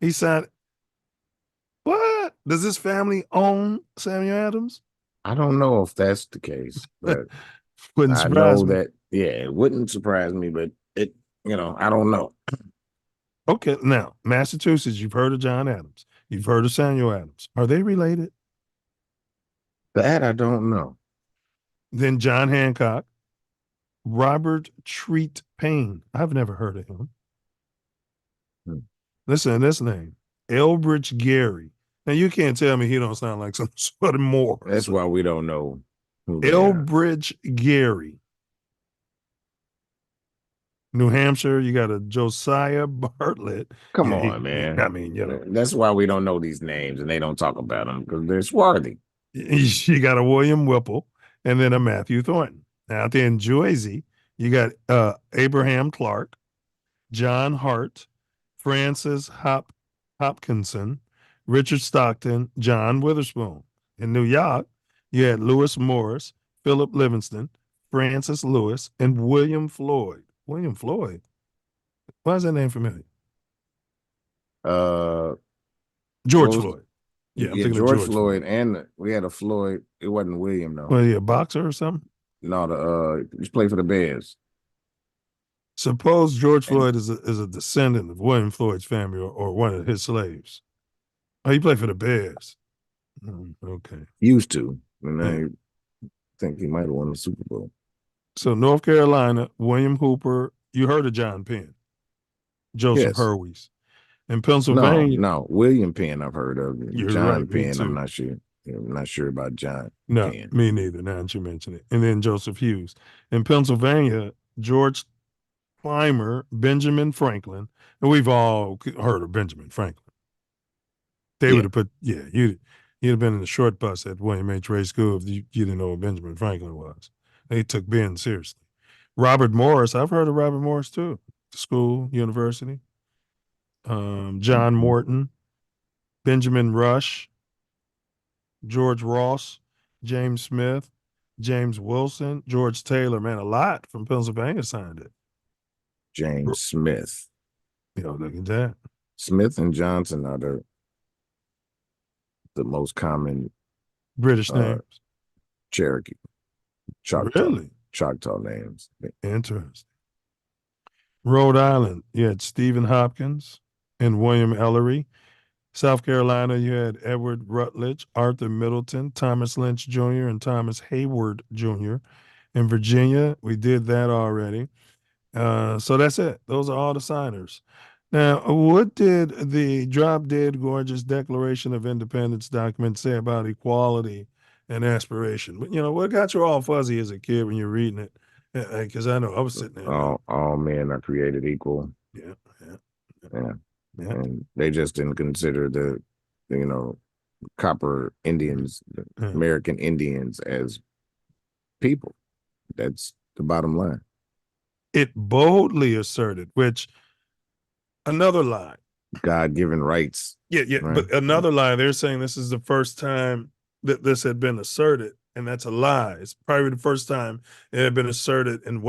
He signed. What? Does this family own Samuel Adams? I don't know if that's the case, but wouldn't surprise me. It wouldn't surprise me, but I don't know. Okay, now Massachusetts, you've heard of John Adams. You've heard of Samuel Adams. Are they related? That I don't know. Then John Hancock, Robert Treat Payne. I've never heard of him. Listen to this name, Elbridge Gary. Now you can't tell me he don't sound like some sort of Moor. That's why we don't know who Elbridge Gary. New Hampshire, you got a Josiah Bartlett. Come on, man. I mean, that's why we don't know these names and they don't talk about them because they're swarthy. You got a William Whipple and then a Matthew Thornton. Now, out there in Jersey, you got Abraham Clark, John Hart, Francis Hopkinson, Richard Stockton, John Witherspoon. In New York, You had Lewis Morris, Philip Livingston, Francis Lewis, and William Floyd. William Floyd? Why is that name familiar? George Floyd. Yeah, I'm thinking George of George Floyd, and we had a Floyd. It wasn't William though. Well, yeah, a boxer or something? No, he played for the Bears. Suppose George Floyd is a descendant of William Floyd's family or one of his slaves. Oh, he played for the Bears. Okay. Used to. And I think he might have won the Super Bowl. So North Carolina, William Hooper, you heard of John Penn, Joseph Hurwitz. In Pennsylvania. No, William Penn I've heard of. You're John right, me Penn, too. I'm not sure. I'm not sure about John No, Penn. me neither, now that you mention it. And then Joseph Hughes. In Pennsylvania, George Clymer, Benjamin Franklin, and we've all heard of Benjamin Franklin. They would have put, you'd have been in the short bus at William H. Ray School if you didn't know what Benjamin Franklin was. They took Ben seriously. Robert Morris, I've heard of Robert Morris too. School, university. John Morton, Benjamin Rush, George Ross, James Smith, James Wilson, George Taylor. Man, a lot from Pennsylvania signed it. James Smith. Look at that. Smith and Johnson are the most common British names. Cherokee. Choctaw. Really? Choctaw names. Interesting. Rhode Island, you had Stephen Hopkins and William Ellery. South Carolina, you had Edward Rutledge, Arthur Middleton, Thomas Lynch Jr., and Thomas Hayward Jr. In Virginia, we did that already. So that's it. Those are all the signers. Now, what did the drop dead gorgeous Declaration of Independence document say about equality and aspiration? What got you all fuzzy as a kid when you're reading it? Because I know I was sitting there. All men are created equal. Yeah. And they just didn't consider the copper Indians, the American Indians, as people. That's the bottom line. It boldly asserted, which another lie. God-given rights. Yeah. Right? But another lie. They're saying this is the first time that this had been asserted, and that's a lie. It's probably the first time it had been asserted in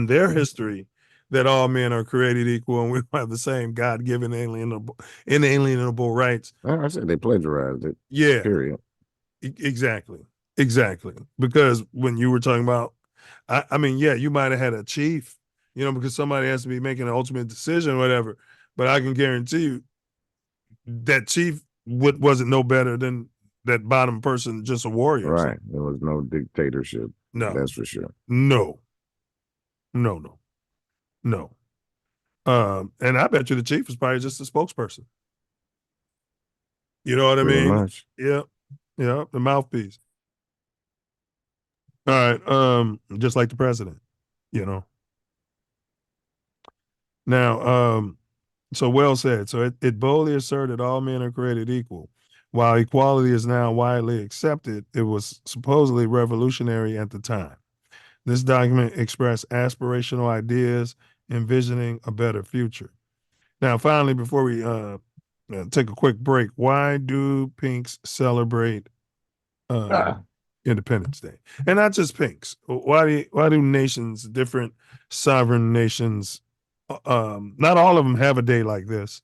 their history, that all men are created equal and we have the same God-given inalienable rights. I said they plagiarized it. Yeah. Period. Exactly. Because when you were talking about, you might have had a chief, because somebody has to be making an ultimate decision or whatever, but I can guarantee you that chief wasn't no better than that bottom person, just a warrior. Right. There was no dictatorship. No. That's for sure. No. And I bet you the chief was probably just a spokesperson. You know what I mean? Much. Yeah, the mouthpiece. All right, just like the president, Now, so well said. So it boldly asserted all men are created equal. While equality is now widely accepted, it was supposedly revolutionary at the time. This document expressed aspirational ideas envisioning a better future. Now, finally, before we take a quick break, why do pinks celebrate Independence Day? And not just pinks. Why do nations, different sovereign nations, not all of them have a day like this,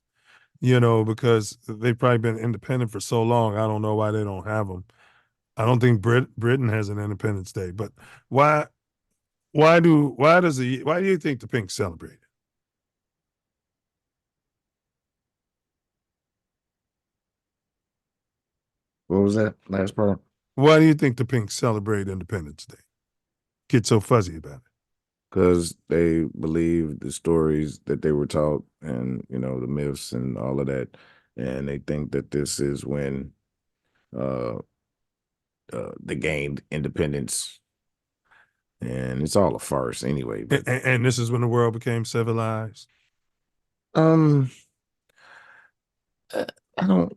because they've probably been independent for so long. I don't know why they don't have them. I don't think Britain has an Independence Day, but why do you think the pinks celebrate it? What was that last part? Why do you think the pinks celebrate Independence Day? Get so fuzzy about it. Because they believe the stories that they were taught and, the myths and all of that. And they think that this is when they gained independence. And it's all a farce anyway. But, and this is when the world became civilized? I don't,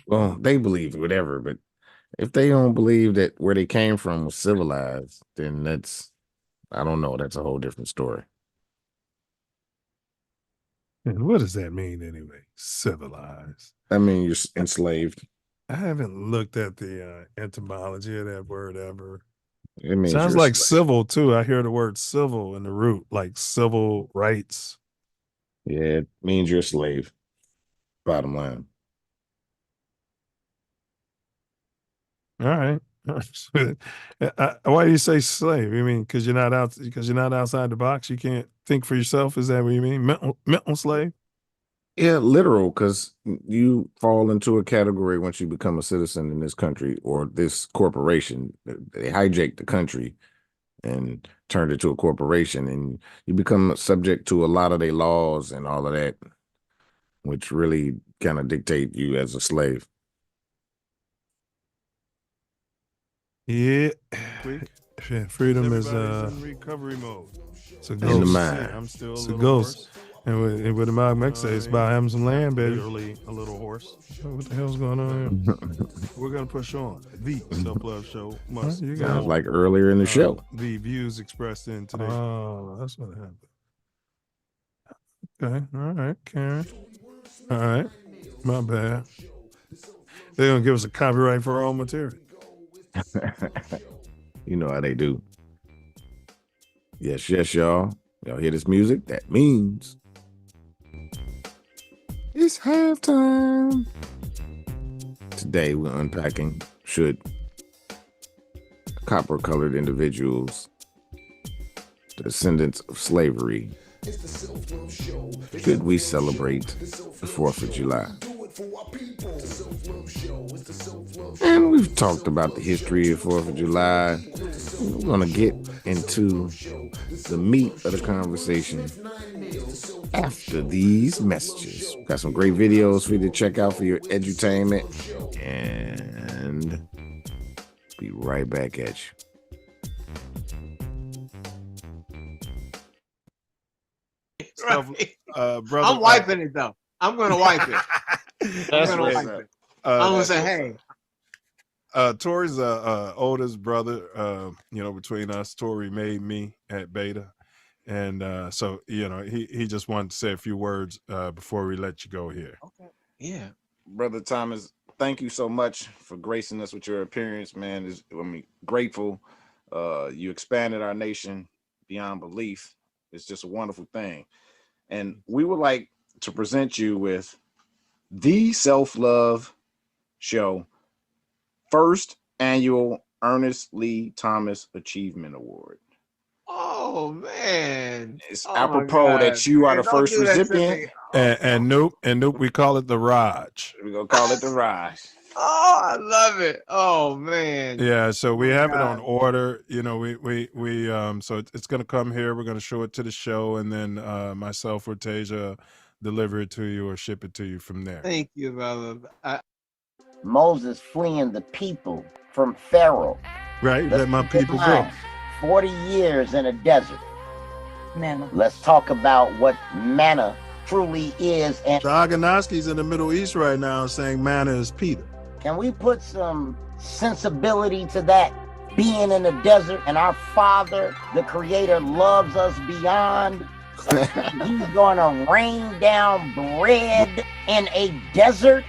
well, they believe whatever, but if they don't believe that where they came from was civilized, then I don't know. That's a whole different story. And what does that mean anyway? Civilized. I mean, you're enslaved. I haven't looked at the etymology of that word ever. It means Sounds you're a like slave. civil too. I hear the word civil in the root, like civil rights. Yeah, it means you're a slave. Bottom line. All right. Why do you say slave? You mean because you're not out? Because you're not outside the box? You can't think for yourself? Is that what you mean? Mental slave? Yeah, literal, because you fall into a category once you become a citizen in this country or this corporation. They hijacked the country and turned it to a corporation, and you become subject to a lot of their laws and all of that, which really kind of dictate you as a slave. Yeah. Freedom is in recovery mode. It's a ghost. In the mind. I'm still it's a ghost. And what Malcolm X says, it's about having some land, baby. Literally a little horse. What the hell's going on here? We're gonna push on. The Self Love Show must. Sounds like earlier in the show. The views expressed in today. Oh, that's what happened. Okay, all right, Karen. All right, my bad. They're gonna give us a copyright for our own material. You know how they do. Yes, y'all. Y'all hear this music? That means it's halftime. Today we're unpacking should copper-colored individuals, descendants of slavery, should we celebrate the 4th of July? And we've talked about the history of 4th of July. We're going to get into the meat of the conversation after these messages. Got some great videos for you to check out for your edutainment. And be right back at you. Brother, I'm wiping it though. I'm gonna wipe it. I'm gonna say, hey. Tori's oldest brother. Between us, Tori made me at Beta, and so he just wanted to say a few words before we let you go here. Okay. Yeah, Brother Thomas, thank you so much for gracing us with your appearance, man. Grateful. You expanded our nation beyond belief. It's just a wonderful thing. And we would like to present you with the Self Love Show first annual Ernest Lee Thomas Achievement Award. Oh man, It's apropos that you are the first recipient. And nope, we call it the Raj. We're gonna call it the Raj. Oh, I love it. Oh man. Yeah, so we have it on order. So it's gonna come here. We're gonna show it to the show, and then myself or Tasia deliver it to you or ship it to you from there. Thank you, brother. Moses fleeing the people from Pharaoh. Right, let my people go. 40 years in a desert. Manna. Let's talk about what manna truly is. And Shaganoski's in the Middle East right now saying manna is Peter. Can we put some sensibility to that? Being in the desert, and our Father, the Creator, loves us beyond. He's gonna rain down bread in a desert.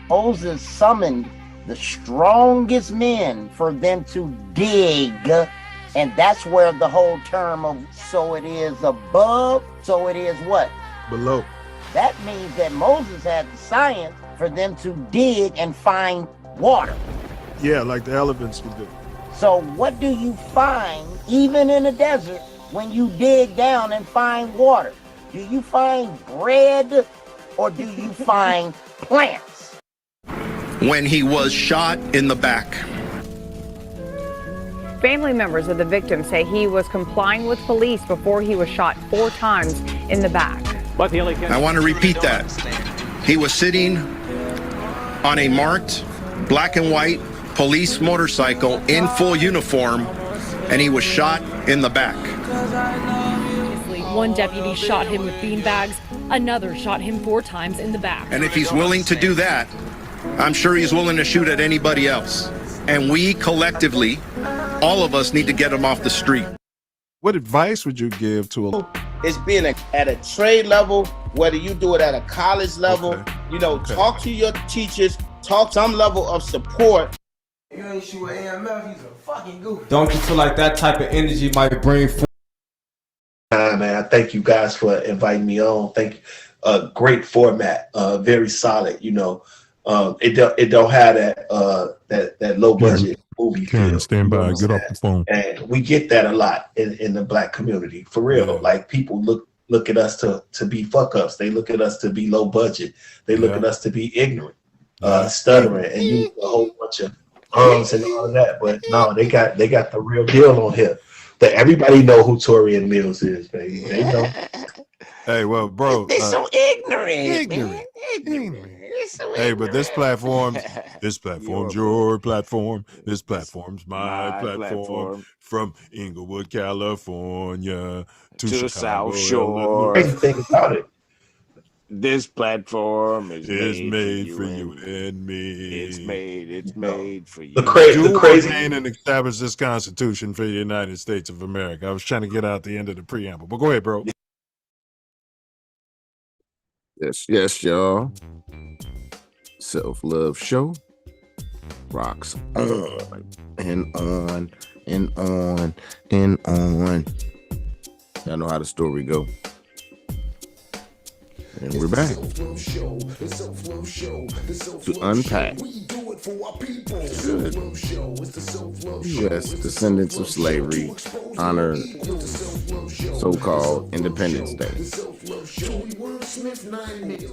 Moses summoned the strongest men for them to dig, and that's where the whole term of so it is above, so it is what? Below. That means that Moses had the science for them to dig and find water. Yeah, like the elephants can do. So what do you find even in the desert when you dig down and find water? Do you find bread or do you find plants? When he was shot in the back. Family members of the victim say he was complying with police before he was shot 4 times in the back. I want to repeat that. He was sitting on a marked black and white police motorcycle in full uniform, and he was shot in the back. One deputy shot him with beanbags, another shot him 4 times in the back. And if he's willing to do that, I'm sure he's willing to shoot at anybody else. And we collectively, all of us, need to get him off the street. What advice would you give to a... It's being at a trade level, whether you do it at a college level, talk to your teachers, talk some level of support. You ain't shoot AMF, he's a fucking goof. Don't you feel like that type of energy might bring forth? Man, I thank you guys for inviting me on. Thank you. Great format, very solid. You know, it don't have that low budget movie Karen, feel. stand You know by. what I'm Get off saying? the phone. And we get that a lot in the Black community, for real. Yeah. Like people look at us to be fuck ups. They look at us to be low budget. They look at us to be ignorant, stuttering, and use a whole bunch of and all of that. But no, they got the real deal on here. That everybody know who Torian Mills is, baby. They know. Hey, well, bro. They're so ignorant. Ignorant. They're so Hey, but this platform's your platform. This platform's my platform. From Inglewood, California to the Chicago, South Shore. Crazy thing about it. This platform is made for you and me. It's made for you. The crazy and establish this Constitution for the United States of America. I was trying to get out the end of the preamble, but go ahead, bro. Yes, y'all. Self Luv Show rocks on and on and on and on. Y'all know how the story go. And we're back to unpack U.S. descendants of slavery honor so-called Independence Day.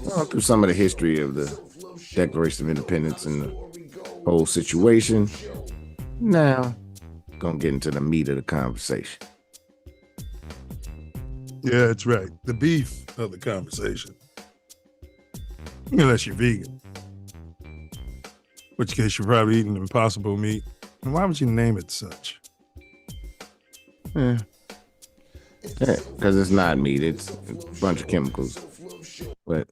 Well, through some of the history of the Declaration of Independence and the whole situation, now gonna get into the meat of the conversation. Yeah, that's right. The beef of the conversation. Unless you're vegan. In which case you're probably eating impossible meat. And why would you name it such? Yeah, because it's not meat. It's a bunch of chemicals. But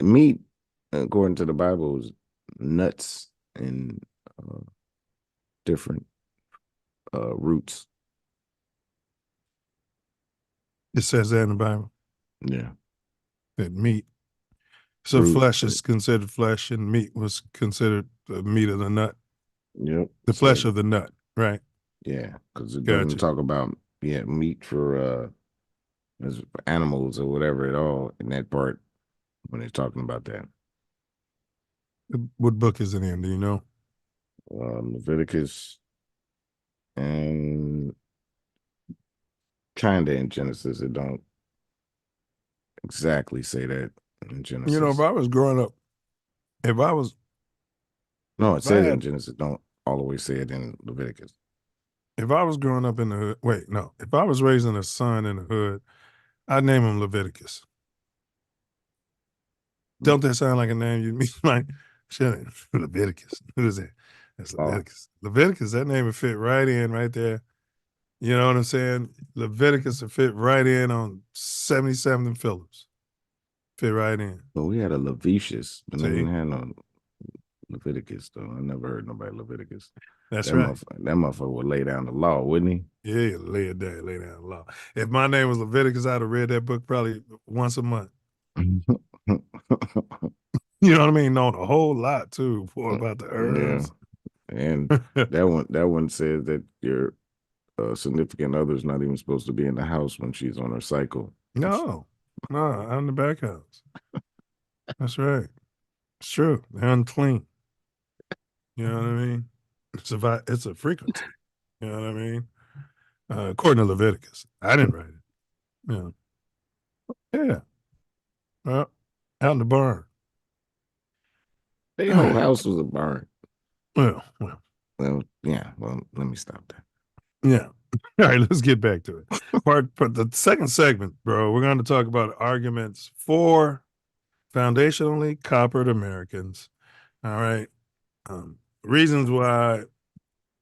meat, according to the Bible, is nuts and different roots. It says that in the Bible. Yeah. That meat. So Fruit. flesh is considered flesh and meat was considered the meat of the nut. Yep. The flesh of the nut, right? Yeah, because it doesn't talk about meat for as animals or whatever at all in that part when they're talking about that. What book is it in? Do you know? Leviticus and kind of in Genesis. It don't exactly say that in Genesis. You know, if I was growing up, no, it says in Genesis. Don't always say it in Leviticus. If I was growing up in the hood, if I was raising a son in the hood, I'd name him Leviticus. Don't that sound like a name you'd meet? Like, shit, Leviticus. Who is that? That's Leviticus. Leviticus, that name would fit right in right there. You know what I'm saying? Leviticus would fit right in on 77th and Phillips. Fit right in. Well, we had a Levitius, but we didn't have no Leviticus, though. I never heard nobody Leviticus. That's right. That motherfucker would lay down the law, wouldn't he? Yeah, lay it down, lay down the law. If my name was Leviticus, I'd have read that book probably once a month. You know what I mean? Known a whole lot too about the herbs. Yeah. And that one says that your significant other's not even supposed to be in the house when she's on her cycle. No, I'm in the back house. That's right. It's true. They're unclean. You know what I mean? It's a frequency. You know what I mean? According to Leviticus. I didn't write it. Yeah. Well, out in the barn. Their whole house was a barn. Well, yeah. Well, let me stop that. Yeah. All right, let's get back to it. For the second segment, bro, we're going to talk about arguments for foundationally coppered Americans. All right. Reasons why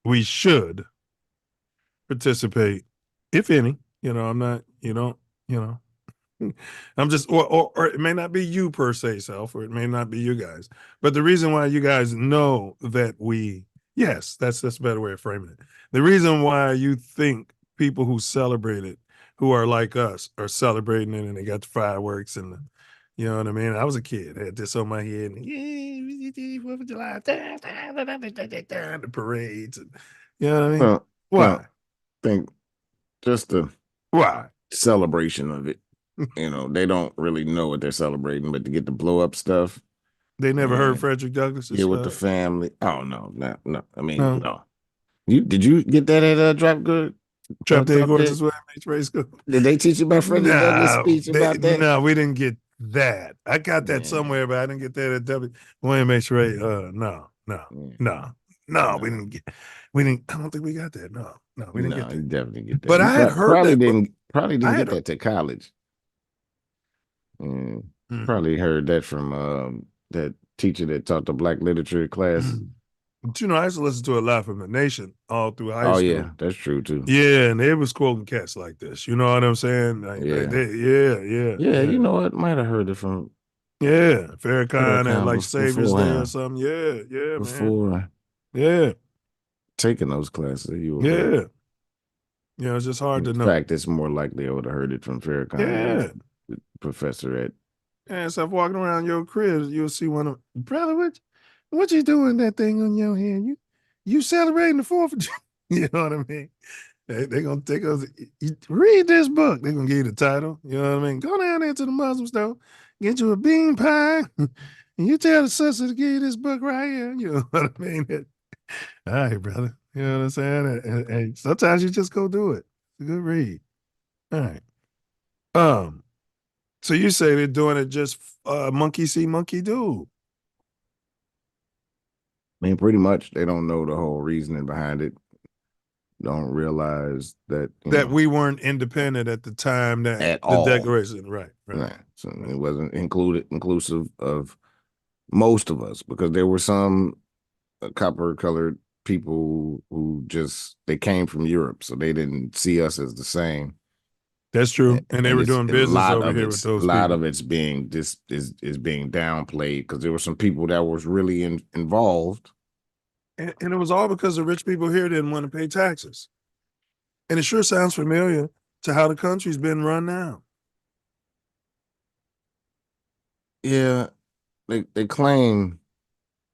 we should participate, if any. I'm just, or it may not be you per se, Self, or it may not be you guys. But the reason why you guys know that yes, that's a better way of framing it. The reason why you think people who celebrate it, who are like us, are celebrating it and they got the fireworks and You know what I mean? I was a kid. I had this on my head. And, yeah, 4th of July. The parades. And, you know what I mean? Well, Why? I think just the Why? celebration of it. They don't really know what they're celebrating, but to get the blow up stuff. They never heard and Frederick Douglass. Get with the family. Oh no. I mean, No. no. Did you get that at Drop Good? Trap Day Drop Horses Dead? with MH Ray School. Did they teach you about Frederick Douglass' speech about that? No, we didn't get that. I got that somewhere, but I didn't get that at William H. Ray. No. We didn't get. We didn't. I don't think we got that. No, we didn't get that. You definitely get that. But I had heard probably that. Probably didn't get that to college. Probably heard that from that teacher that taught the Black literature class. But I used to listen to a lot from the Nation all through high school. Oh yeah, that's true too. Yeah, and they was quoting cats like this. You know what I'm saying? Yeah. You know what? Might have heard it from. Yeah, Farrakhan and like Savior's Day or beforehand. something. Yeah, Before man. Yeah, taking those classes, you were yeah. Yeah, it's just hard to know. In fact, it's more likely I would have heard it from Farrakhan. Yeah. The professor at. And so walking around your crib, you'll see one of brother. What you doing that thing on your hand? You celebrating the 4th of July? You know what I mean? They're gonna take us. Read this book. They're gonna give you the title. You know what I mean? Go down there to the Muslim store, get you a bean pie, and you tell the sister to give you this book right here. You know what I mean? All right, brother. You know what I'm saying? And sometimes you just go do it. It's a good read. All right. So you say they're doing it just monkey see, monkey do. I mean, pretty much they don't know the whole reasoning behind it. Don't realize that we weren't independent at the time that at the all. Declaration, right. So it wasn't inclusive of most of us, because there were some copper-colored people who they came from Europe, so they didn't see us as the same. That's true, and they were doing business over here with those. A lot of it's being is being downplayed, because there were some people that was really involved. And it was all because the rich people here didn't want to pay taxes. And it sure sounds familiar to how the country's been run now. Yeah, they claim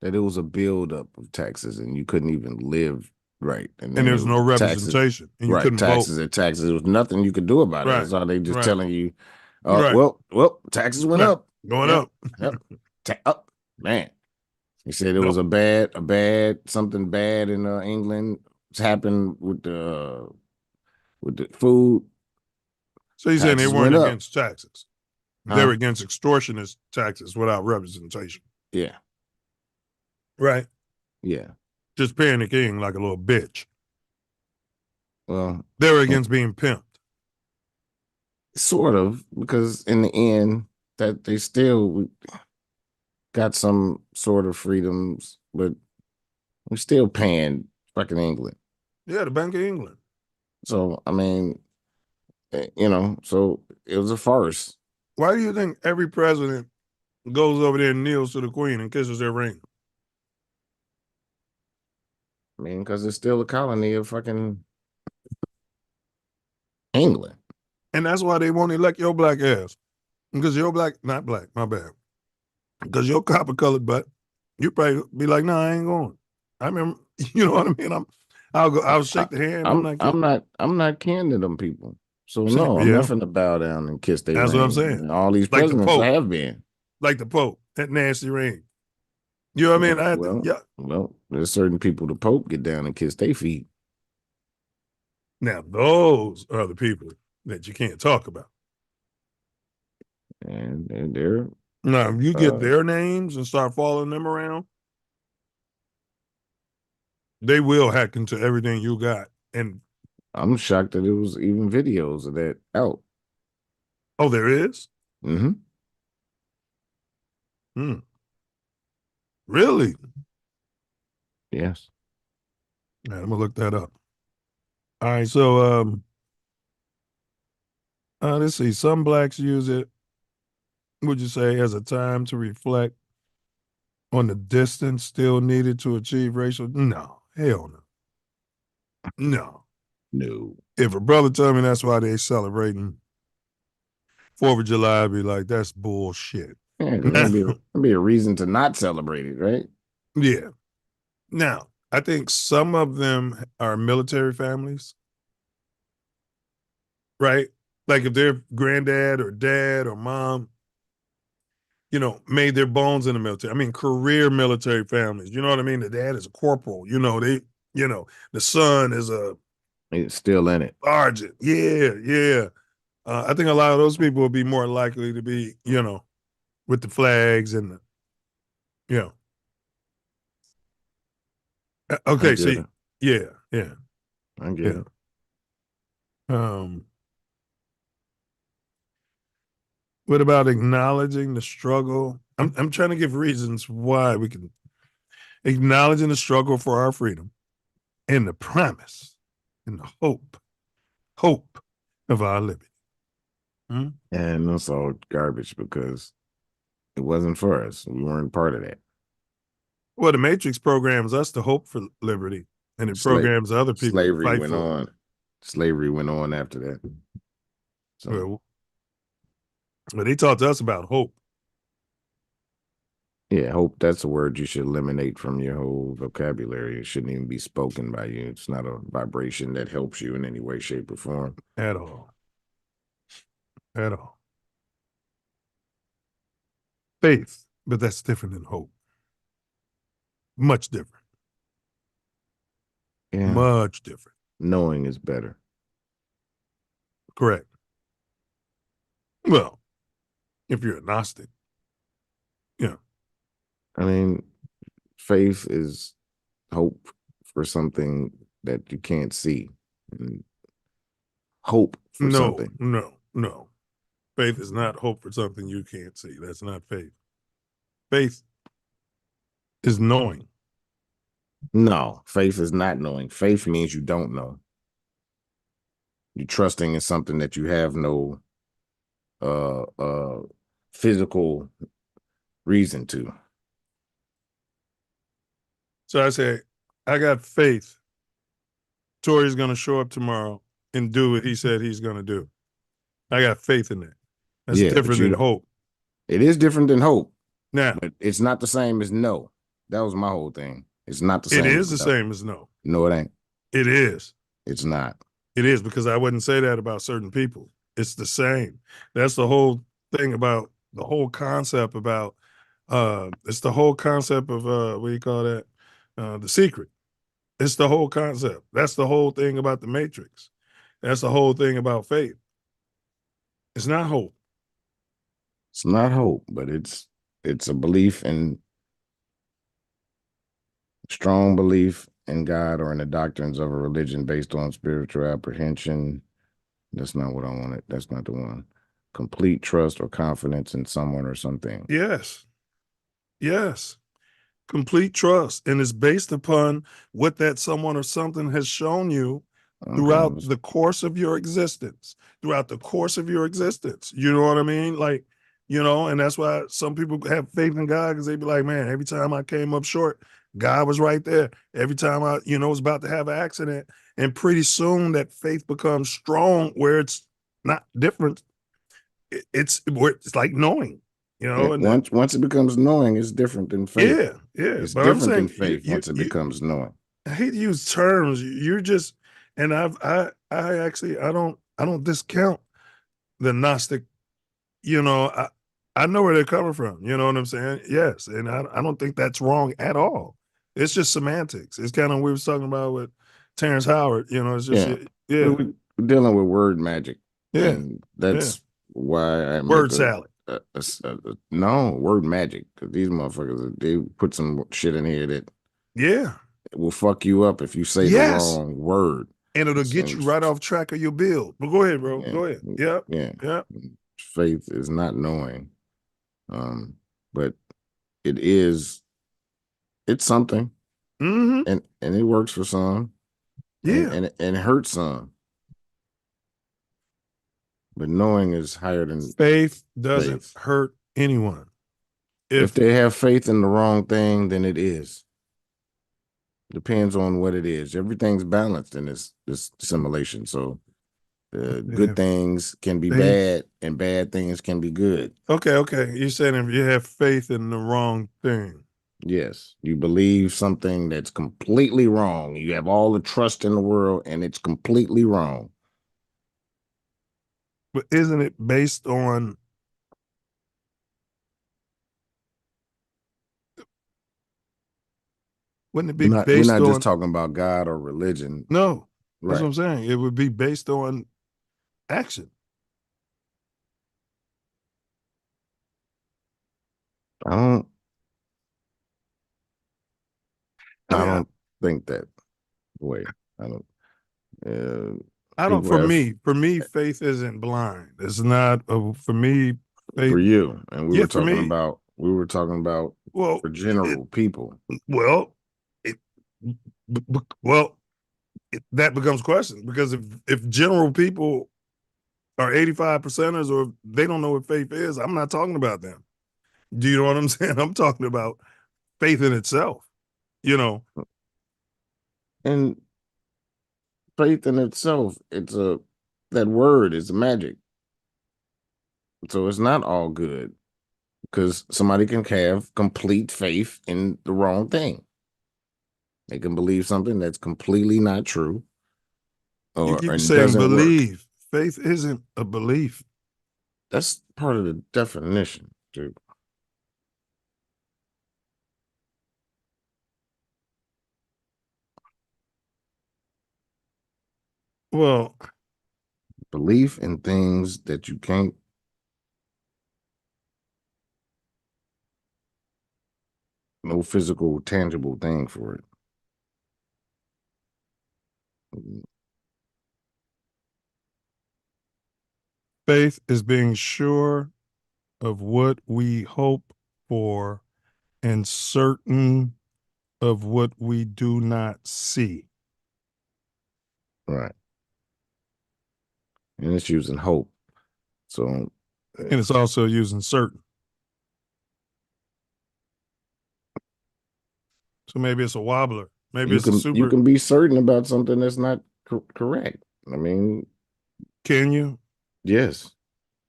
that it was a buildup of taxes and you couldn't even live right. And there's no representation. And you couldn't taxes vote. And taxes. There was nothing you could do about it. That's all they just telling you. Well, taxes went up. Going up. Up. Man. He said it was something bad in England. It's happened with the food. So he's saying they weren't against taxes. They were against extortionist taxes without representation. Yeah. Right. Yeah. Just paying the king like a little bitch. Well, they were against being pimped. Sort of, because in the end, that they still got some sort of freedoms, but we're still paying fucking England. Yeah, the Bank of England. So, I mean, so it was a farce. Why do you think every president goes over there and kneels to the Queen and kisses her ring? I mean, because it's still a colony of fucking England. And that's why they won't elect your black ass. Because your not black, my bad. Because your copper colored butt, you probably be like, "No, I ain't going." I remember, you know what I mean? I'll shake the hand. I'm not kin to them people. So no, I'm not finna bow down and kiss their ring. That's what I'm saying. And all these presidents have been. Like the Pope, that nasty ring. You know what I mean? Well, there's certain people the Pope get down and kiss their feet. Now, those are the people that you can't talk about. And they're... Now, if you get their names and start following them around, they will hack into everything you got. And I'm shocked that there was even videos of that out. Oh, there is? Mm-hmm. Really? Yes. All right, I'm gonna look that up. All right, so let's see. Some blacks use it, would you say, as a time to reflect on the distance still needed to achieve racial? No, hell no. No. If a brother tell me that's why they celebrating 4th of July be like, that's bullshit. Yeah, it'd be a reason to not celebrate it, right? Yeah. Now, I think some of them are military families, right? Like if their granddad or dad or mom, made their bones in the military. I mean, career military families. You know what I mean? The dad is a corporal. The son is a It's still in it. sergeant. Yeah. I think a lot of those people will be more likely to be, with the flags and okay, see, yeah. I get it. What about acknowledging the struggle? I'm trying to give reasons why we can acknowledging the struggle for our freedom and the promise and the hope of our liberty. And that's all garbage because it wasn't for us. We weren't part of that. Well, the Matrix programs us to hope for liberty, and it programs other people to fight for it. Slavery went on after that. So, but they taught us about hope. Yeah, hope, that's a word you should eliminate from your whole vocabulary. It shouldn't even be spoken by you. It's not a vibration that helps you in any way, shape, or form. At all. Faith, but that's different than hope. Much different. Yeah. Much different. Knowing is better. Correct. Well, if you're a Gnostic, I mean, faith is hope for something that you can't see. And hope for something. No. Faith is not hope for something you can't see. That's not faith. Faith is knowing. No, faith is not knowing. Faith means you don't know. You're trusting in something that you have no physical reason to. So I say, I got faith. Tori's going to show up tomorrow and do what he said he's going to do. I got faith in that. That's different than hope. It is different than hope. Now, but it's not the same as no. That was my whole thing. It's not the same. It is the same as no. No, it ain't. It is. It's not. It is, because I wouldn't say that about certain people. It's the same. That's the whole thing about the whole concept about it's the whole concept of what do you call that? The Secret. It's the whole concept. That's the whole thing about the Matrix. That's the whole thing about faith. It's not hope. It's not hope, but it's a belief in strong belief in God or in the doctrines of a religion based on spiritual apprehension. That's not what I wanted. That's not the one. Complete trust or confidence in someone or something. Yes. Complete trust. And it's based upon what that someone or something has shown you throughout the course of your existence. You know what I mean? Like, and that's why some people have faith in God, because they be like, man, every time I came up short, God was right there. Every time I, was about to have an accident. And pretty soon that faith becomes strong where it's not different. It's like knowing, and once it becomes knowing, it's different than faith. Yeah. It's but different I'm saying, than faith once it becomes knowing. I hate to use terms. You're just, and I don't discount the Gnostic. I know where they're coming from. You know what I'm saying? Yes, and I don't think that's wrong at all. It's just semantics. It's kind of what we were talking about with Terrence Howard. It's just We're dealing with word magic. Yeah, and that's why I word salad. No, word magic, because these motherfuckers, they put some shit in here that will fuck you up if you say the wrong word, and it'll get you right off track of your build. But go ahead, bro. Go ahead. Yep. Faith is not knowing, but it's something, and it works for some, and it hurts some. But knowing is higher than faith. Doesn't hurt anyone. If they have faith in the wrong thing, then it is. Depends on what it is. Everything's balanced in this simulation. So Good things can be faith. bad, and bad things can be good. Okay. You said if you have faith in the wrong thing. Yes, you believe something that's completely wrong. You have all the trust in the world, and it's completely wrong. But isn't it based on wouldn't it be We're based not on just talking about God or religion. No, that's Right. what I'm saying. It would be based on action. I don't think that way. I don't. People For have me, faith isn't blind. It's not for me. Faith, for you, and we yeah, were for talking me. about Well, for general people. Well, that becomes question because if general people are 85%ers or they don't know what faith is, I'm not talking about them. Do you know what I'm saying? I'm talking about faith in itself. You know, And faith in itself, that word is magic. So it's not all good because somebody can have complete faith in the wrong thing. They can believe something that's completely not true you keep and saying doesn't work. believe. Faith isn't a belief. That's part of the definition, dude. Well, belief in things that you can't. No physical, tangible thing for it. faith is being sure of what we hope for and certain of what we do not see. Right. And it's using hope. So, and it's also using certain. So maybe it's a wobbler. Maybe it's a super. You can be certain about something that's not correct. I mean, can you? Yes,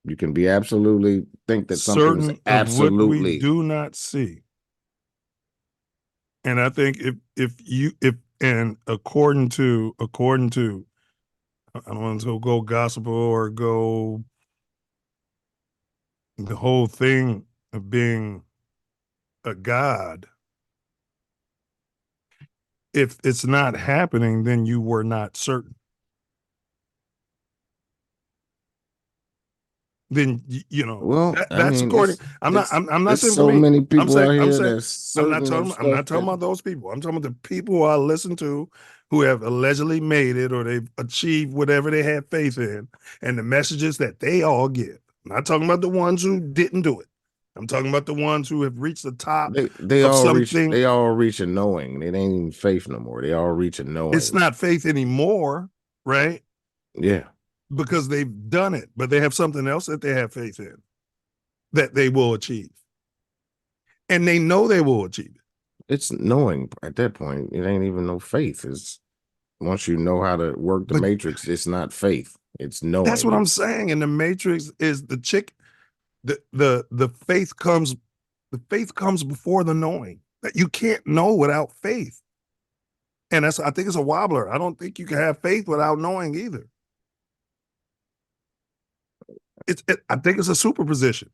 you can be absolutely think that something's certain absolutely of what we do not see. And I think if according to I don't want to go gospel or go the whole thing of being a god. If it's not happening, then you were not certain. Then you know. Well, that's according. I'm not saying so for me. many people I'm saying. out here I'm saying. that's certain I'm not talking about those people. I'm talking about the people who I listen to who have allegedly made it or they've achieved whatever they had faith in, and the messages that they all give. I'm not talking about the ones who didn't do it. I'm talking about the ones who have reached the top they of all something. They all reach a knowing. It ain't even faith no more. They all reach a knowing. It's not faith anymore, right? Yeah. Because they've done it, but they have something else that they have faith in that they will achieve. And they know they will achieve it. It's knowing at that point. It ain't even no faith. It's once you know how to work the matrix, it's not faith. It's knowing. That's what I'm saying. And the matrix is the faith comes before the knowing. That you can't know without faith. And I think it's a wobbler. I don't think you can have faith without knowing either. I think it's a superposition.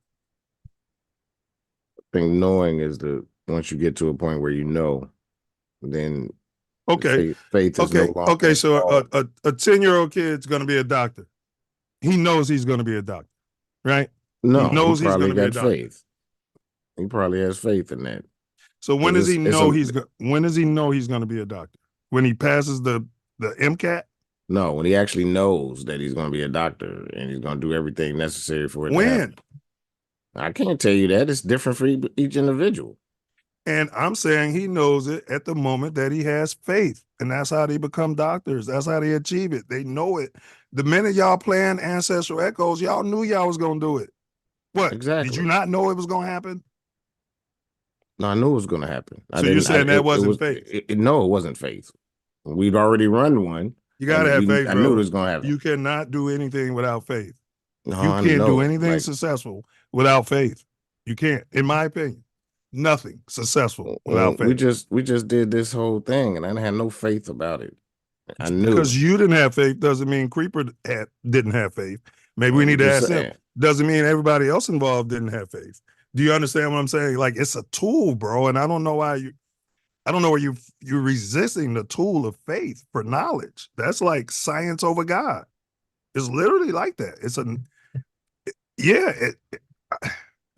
I think knowing is once you get to a point where you know, then faith is no longer. Okay, so a 10-year-old kid's going to be a doctor. He knows he's going to be a doctor, right? No, he knows he's going to be a doctor. Faith. He probably has faith in that. So when does he know when does he know he's going to be a doctor? When he passes the MCAT? No, when he actually knows that he's going to be a doctor and he's going to do everything necessary for it to happen. I can't tell you that. It's different for each individual. And I'm saying he knows it at the moment that he has faith. And that's how they become doctors. That's how they achieve it. They know it. The minute y'all playing Ancestral Echoes, y'all knew y'all was going to do it. What? Exactly. Did you not know it was going to happen? No, I knew it was going to happen. So you're saying that wasn't faith? No, it wasn't faith. We'd already run one. You got to have faith, I bro. knew it was gonna happen. You cannot do anything without faith. No, You I can't do know, anything like- successful without faith. You can't, in my opinion. Nothing successful without faith. We just did this whole thing, and I had no faith about it. I knew Because you didn't have faith doesn't mean Creeper didn't have faith. Maybe we I'm need to just ask saying. him. Doesn't mean everybody else involved didn't have faith. Do you understand what I'm saying? Like, it's a tool, bro, and I don't know why I don't know where you're resisting the tool of faith for knowledge. That's like science over God. It's literally like that.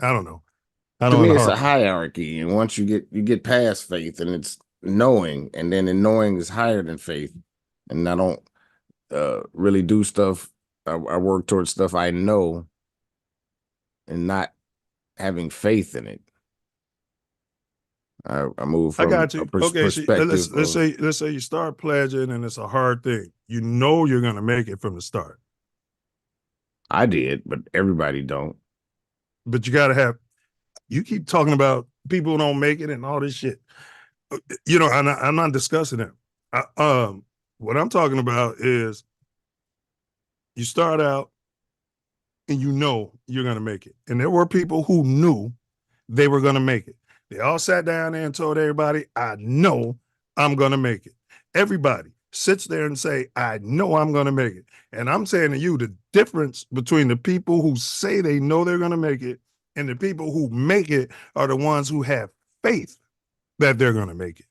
I don't know. I To don't me, know. it's a hierarchy, and once you get past faith, and it's knowing, and then the knowing is higher than faith. And I don't really do stuff. I work towards stuff I know, and not having faith in it. I move from I got you. a Okay, so perspective. let's say you start pledging and it's a hard thing. You know you're gonna make it from the start. I did, but everybody don't. But you keep talking about people who don't make it and all this shit. You know, I'm not discussing that. What I'm talking about is you start out and you know you're gonna make it. And there were people who knew they were gonna make it. They all sat down there and told everybody, I know I'm gonna make it. Everybody sits there and say, I know I'm gonna make it. And I'm saying to you, the difference between the people who say they know they're gonna make it and the people who make it are the ones who have faith that they're gonna make it.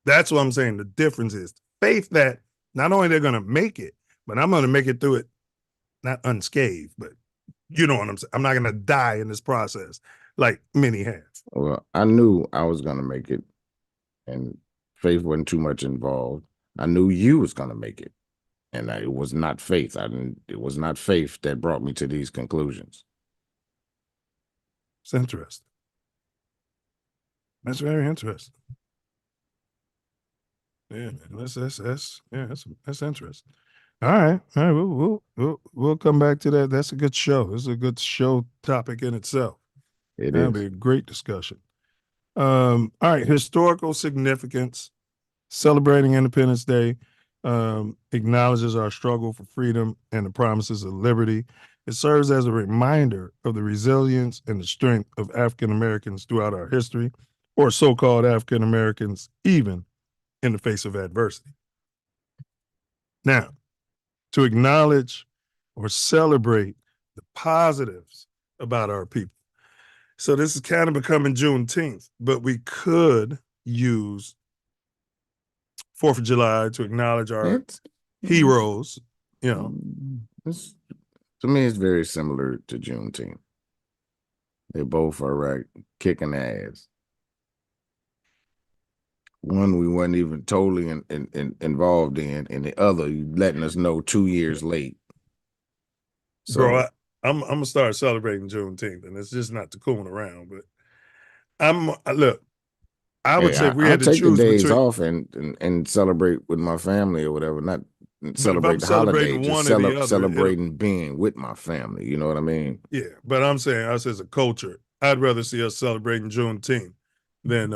That's what I'm saying. The difference is faith that not only they're gonna make it, but I'm gonna make it through it, not unscathed, but you know what I'm saying. I'm not gonna die in this process like many have. Well, I knew I was gonna make it, and faith wasn't too much involved. I knew you was gonna make it, and it was not faith. It was not faith that brought me to these conclusions. It's interesting. That's very interesting. Yeah, man. That's interesting. All right. We'll come back to that. That's a good show. This is a good show topic in itself. That'll be a great discussion. All right, historical significance. Celebrating Independence Day acknowledges our struggle for freedom and the promises of liberty. It serves as a reminder of the resilience and the strength of African Americans throughout our history, or so-called African Americans, even in the face of adversity. Now, to acknowledge or celebrate the positives about our people. So this is kind of becoming Juneteenth, but we could use 4th of July to acknowledge our heroes, you know. To me, it's very similar to Juneteenth. They both are right, kicking ass. One we weren't even totally involved in, and the other you letting us know 2 years late. So, bro, I'm gonna start celebrating Juneteenth, and it's just not to coon around, but look. I would say if we had to take choose the days between off and celebrate with my family or whatever, not celebrate the holiday, just celebrating being with my family. You know what I mean? Yeah, but I'm saying us as a culture, I'd rather see us celebrating Juneteenth than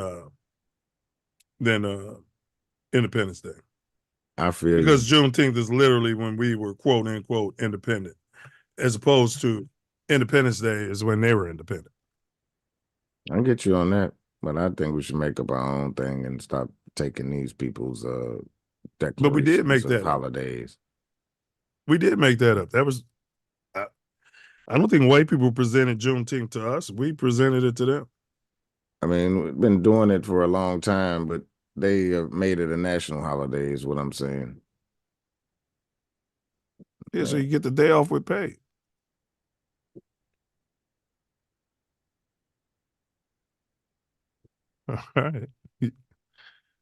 Independence Day. I feel because Juneteenth is literally when we were quote unquote independent, as opposed to Independence Day is when they were independent. I get you on that. But I think we should make up our own thing and stop taking these people's declarations. But we did make that holidays. We did make that up. That was, I don't think white people presented Juneteenth to us. We presented it to them. I mean, we've been doing it for a long time, but they have made it a national holiday is what I'm saying. Yeah, so you get the day off with pay. All right.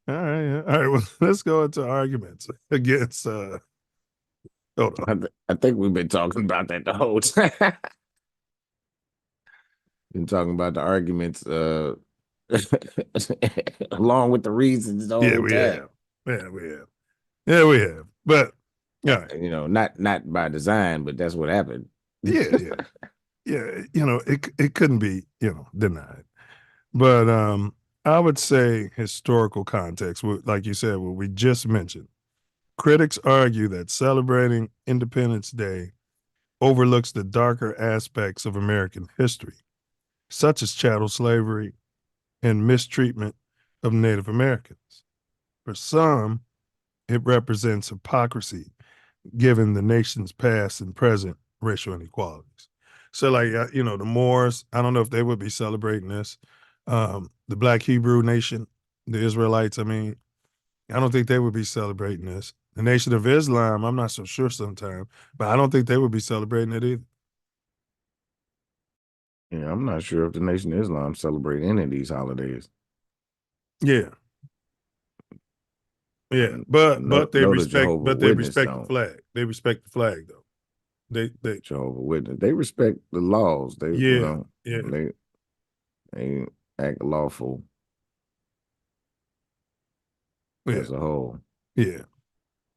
All right. Well, let's go into arguments against hold on. I think we've been talking about that the whole time. Been talking about the arguments along with the reasons the whole time. Have. Yeah, we have. Yeah, we have. But yeah, you know, not by design, but that's what happened. Yeah. You know, it couldn't be, denied. But I would say historical context, like you said, what we just mentioned. Critics argue that celebrating Independence Day overlooks the darker aspects of American history, such as chattel slavery and mistreatment of Native Americans. For some, it represents hypocrisy given the nation's past and present racial inequalities. So, like, the Moors, I don't know if they would be celebrating this. The Black Hebrew Nation, the Israelites, I don't think they would be celebrating this. The Nation of Islam, I'm not so sure sometimes, but I don't think they would be celebrating it either. Yeah, I'm not sure if the Nation of Islam celebrate any of these holidays. Yeah. Yeah, but they respect the flag. They respect the flag though. They Jehovah Witness. They respect the laws. They they act lawful as a whole. Yeah.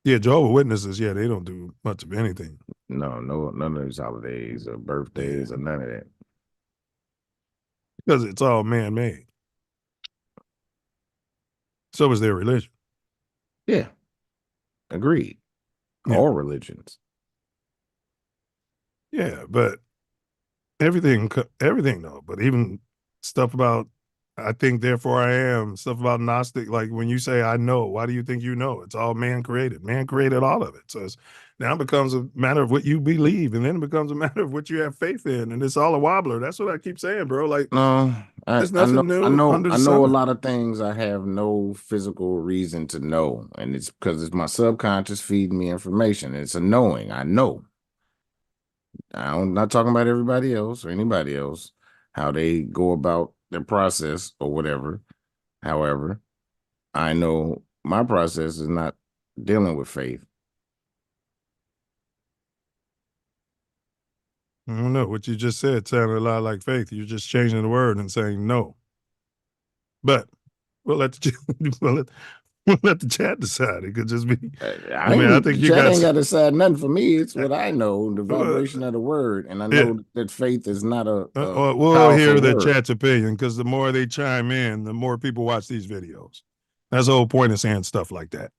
Jehovah Witnesses, they don't do much of anything. No, none of these holidays or birthdays or none of that. Because it's all man-made. So is their religion. Yeah. Agreed. All religions. Yeah, but everything though, but even stuff about I think therefore I am, stuff about Gnostic, like when you say I know, why do you think you know? It's all man created. Man created all of it. So now it becomes a matter of what you believe, and then it becomes a matter of what you have faith in, and it's all a wobbler. That's what I keep saying, bro. Like, no, there's nothing new under the I sun. know a lot of things I have no physical reason to know, and it's because it's my subconscious feeding me information. It's a knowing. I know. I'm not talking about everybody else or anybody else, how they go about their process or whatever. However, I know my process is not dealing with faith. I don't know. What you just said sounded a lot like faith. You're just changing the word and saying no. But we'll let the chat decide. It could just be. I think you ain't got to decide nothing for me. It's what I know, the vibration of the word, and I know that faith is not a we'll hear the chat's opinion, because the more they chime in, the more people watch these videos. That's the whole point of saying stuff like that.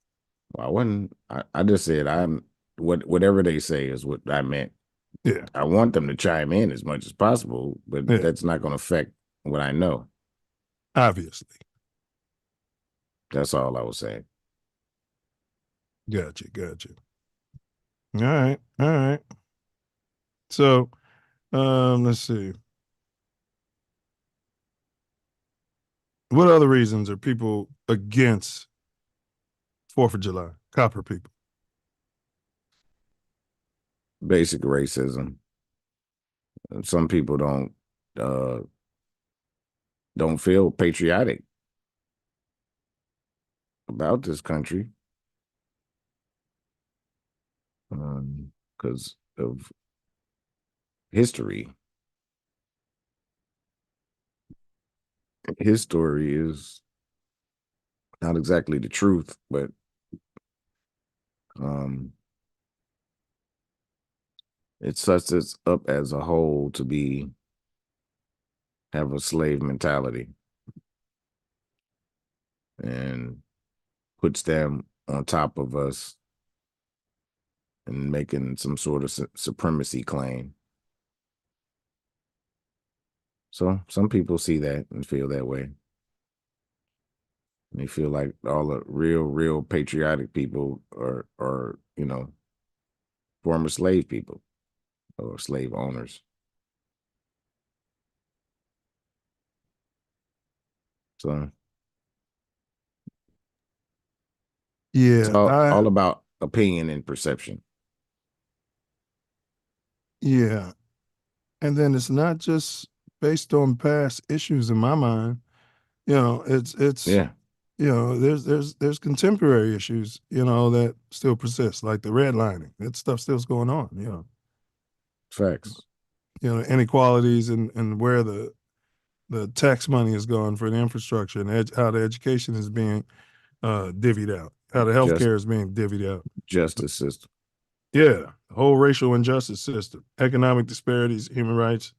Well, I just said whatever they say is what I meant. Yeah, I want them to chime in as much as possible, but that's not going to affect what I know. Obviously. That's all I was saying. Gotcha. All right. So, let's see. What other reasons are people against 4th of July? Copper people. Basic racism. Some people don't feel patriotic about this country because of history. His story is not exactly the truth, but it sets us up as a whole to have a slave mentality and puts them on top of us and making some sort of supremacy claim. So some people see that and feel that way. They feel like all the real patriotic people are former slave people or slave owners. So it's all about opinion and perception. Yeah. And then it's not just based on past issues in my mind. It's there's contemporary issues, that still persist, like the redlining. That stuff still's going on, Facts. Inequalities and where the tax money is going for the infrastructure and how the education is being divvied out, how the healthcare is being divvied out. Justice system. Yeah, the whole racial injustice system, economic disparities, human rights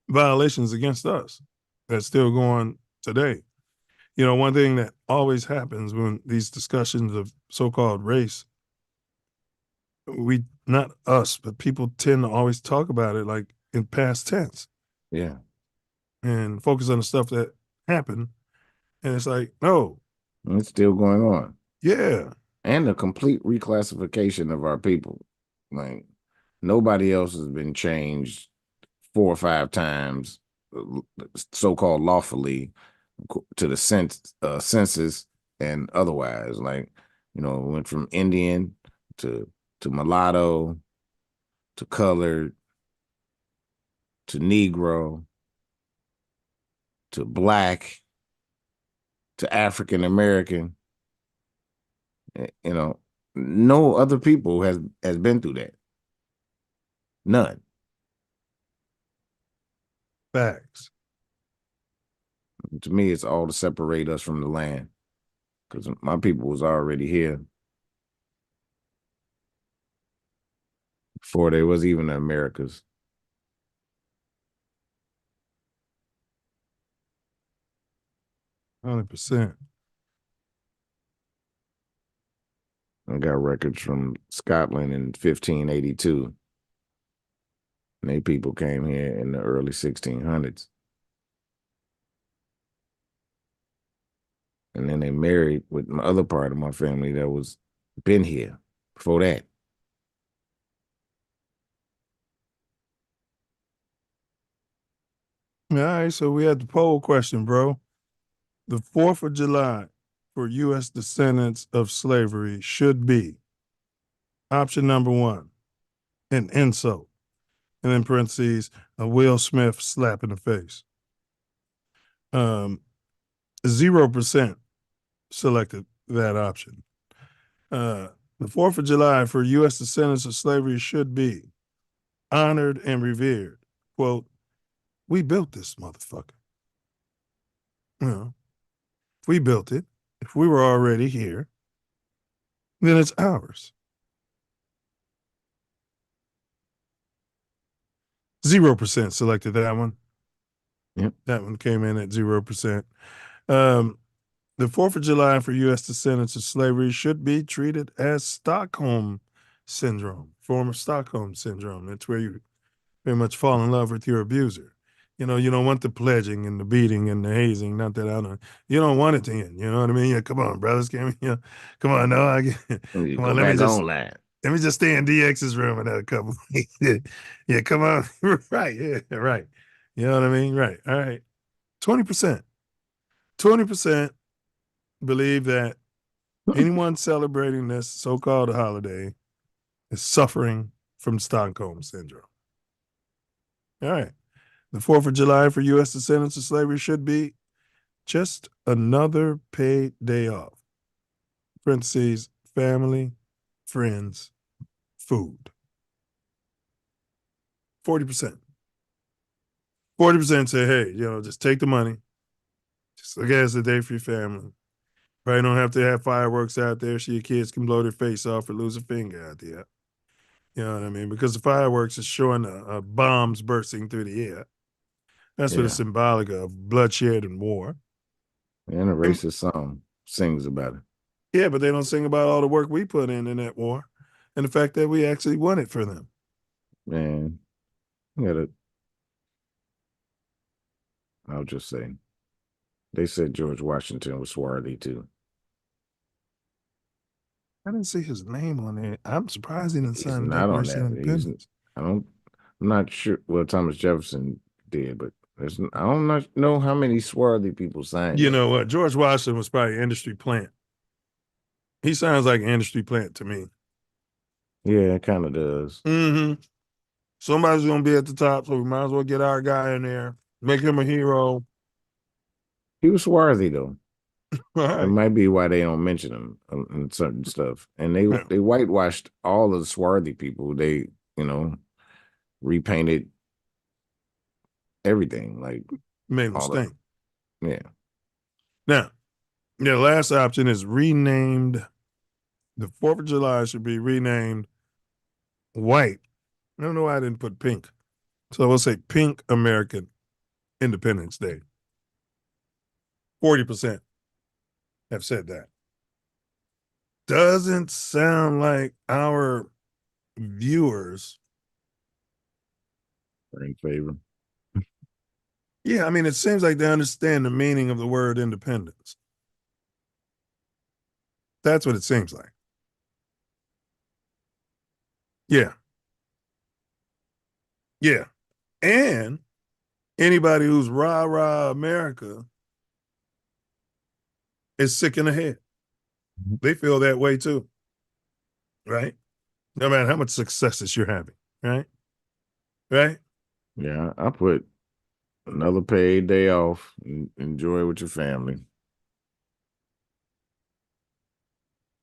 violations against us that's still going today. You know, one thing that always happens when these discussions of so-called race, not us, but people tend to always talk about it like in past tense. Yeah. And focus on the stuff that happened. And it's like, no. It's still going on. Yeah. And a complete reclassification of our people. Like, nobody else has been changed 4 or 5 times, so-called lawfully, to the census and otherwise. Like, you know, went from Indian to mulatto to colored to Negro to Black to African American. You know, no other people has been through that. None. Facts. To me, it's all to separate us from the land, because my people was already here before there was even the Americas. %. I got records from Scotland in 1582. And they people came here in the early 1600s. And then they married with my other part of my family that was been here before that. All right, so we had the poll question, bro. The 4th of July for U.S. descendants of slavery should be option number 1, an insult, and in parentheses, a Will Smith slap in the face. 0% selected that option. The 4th of July for U.S. descendants of slavery should be honored and revered. Quote, we built this motherfucker. You know, if we built it, if we were already here, then it's ours. 0% selected that one. Yep. That one came in at 0%. The 4th of July for U.S. descendants of slavery should be treated as Stockholm Syndrome, form of Stockholm Syndrome. That's where you very much fall in love with your abuser. You know, you don't want the pledging and the beating and the hazing. Not that I don't. You don't want it to end. You know what I mean? Yeah, come on, brothers. Come on, no, come on. Let me just stay in DX's room another couple. Yeah, come on. Right. Yeah, right. You know what I mean? Right. All right. 20%. 20% believe that anyone celebrating this so-called holiday is suffering from Stockholm Syndrome. All right. The 4th of July for U.S. descendants of slavery should be just another paid day off. Parentheses, family, friends, food. 40%. 40% say, hey, just take the money. Just look at it as a day for your family. Probably don't have to have fireworks out there so your kids can blow their face off or lose a finger out there. You know what I mean? Because the fireworks is showing bombs bursting through the air. That's what it's symbolic of, bloodshed and war. And a racist song sings about it. Yeah, but they don't sing about all the work we put in that war and the fact that we actually won it for them. Man, I'll just say, they said George Washington was swarthy too. I didn't see his name on there. I'm surprised he didn't sign the Not on Declaration of that. Independence. I'm not sure. Well, Thomas Jefferson did, but I don't know how many swarthy people signed. You know what? George Washington was probably an industry plant. He sounds like an industry plant to me. Yeah, it kind of does. Mm-hmm. Somebody's going to be at the top, so we might as well get our guy in there, make him a hero. He was swarthy, though. Right. It might be why they don't mention him in certain stuff. And they whitewashed all of the swarthy people. They, repainted everything. Like, made them stink. Yeah. Now, the last option is renamed. The 4th of July should be renamed white. I don't know why I didn't put pink. So we'll say Pink American Independence Day. 40%. have said that. Doesn't sound like our viewers are in favor. Yeah, I mean, it seems like they understand the meaning of the word independence. That's what it seems like. Yeah. Yeah. And anybody who's rah America is sick in the head. They feel that way too. Right? No matter how much successes you're having. Right? Right? Yeah, I put another paid day off. Enjoy it with your family.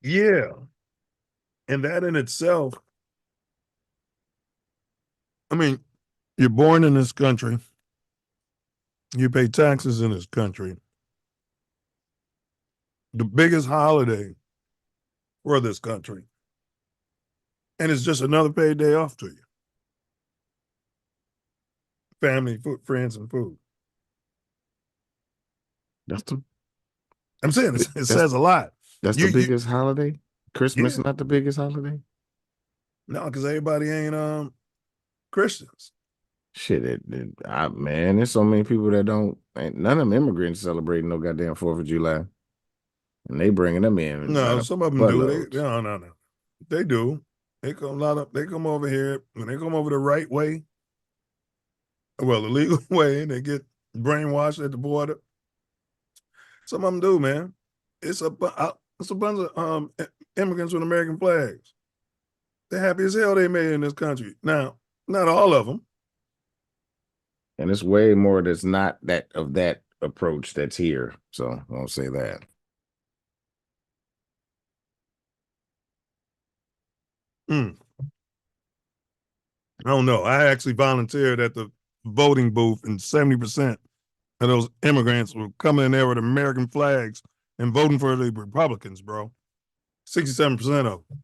Yeah. And that in itself, I mean, you're born in this country. You pay taxes in this country. The biggest holiday for this country. And it's just another paid day off to you. Family, food, friends, and food. I'm saying it says a lot. That's the biggest holiday? Christmas not the biggest holiday? No, because everybody ain't Christians. Shit, man, there's so many people that none of them immigrants celebrating no goddamn 4th of July. And they bringing them in. No, some of them do. No. They do. They come over here. When they come over the right way, well, the legal way, they get brainwashed at the border. Some of them do, man. It's a bunch of immigrants with American flags. They're happy as hell they made it in this country. Now, not all of them. And it's way more that's not that approach that's here. So I won't say that. I don't know. I actually volunteered at the voting booth, and 70% of those immigrants were coming in there with American flags and voting for the Republicans, bro. 67% of them.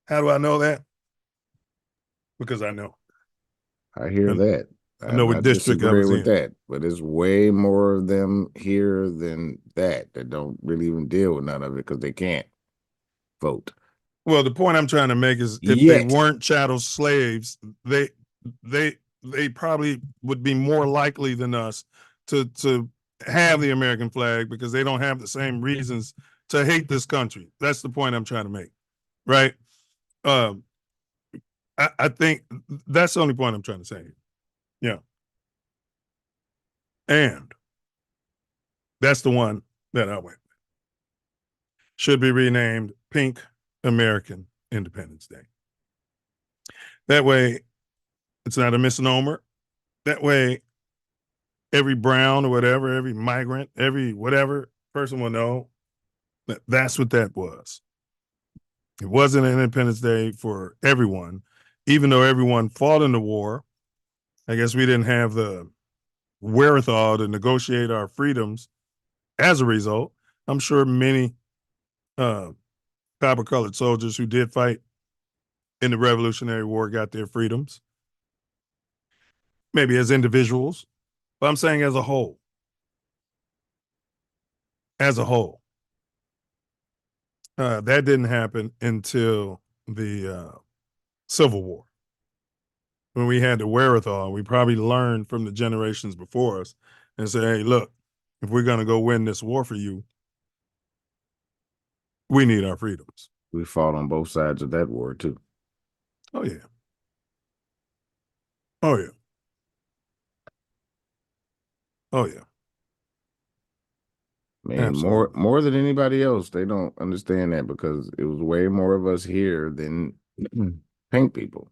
How do I know that? Because I know. I hear that. I know what district I was with in. that, but there's way more of them here than that don't really even deal with none of it because they can't vote. Well, the point I'm trying to make is if they weren't chattel slaves, they probably would be more likely than us to have the American flag because they don't have the same reasons to hate this country. That's the point I'm trying to make, right? I think that's the only point I'm trying to say. Yeah. And that's the one that I went with. Should be renamed Pink American Independence Day. That way, it's not a misnomer. That way, every brown or whatever, every migrant, every whatever person will know that that's what that was. It wasn't an Independence Day for everyone, even though everyone fought in the war. I guess we didn't have the wherewithal to negotiate our freedoms as a result. I'm sure many copper-colored soldiers who did fight in the Revolutionary War got their freedoms, maybe as individuals, but I'm saying as a whole. As a whole. That didn't happen until the Civil War. When we had the wherewithal, we probably learned from the generations before us and say, hey, look, if we're going to go win this war for you, we need our freedoms. We fought on both sides of that war, too. Oh, yeah. Oh, yeah. Oh, yeah. Man, Absolutely. more than anybody else, they don't understand that because it was way more of us here than pink people.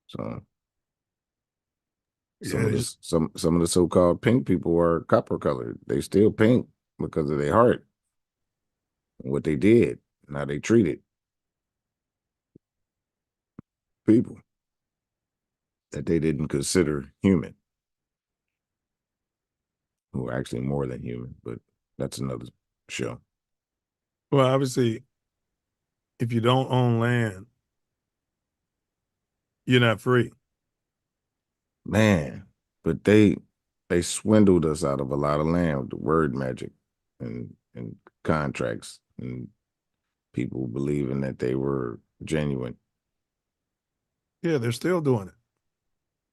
So some of the so-called pink people are copper colored. They still pink because of their heart and what they did and how they treated people that they didn't consider human, who are actually more than human, but that's another show. Well, obviously, if you don't own land, you're not free. Man, but they they swindled us out of a lot of land with the word magic and contracts and people believing that they were genuine. Yeah, they're still doing it.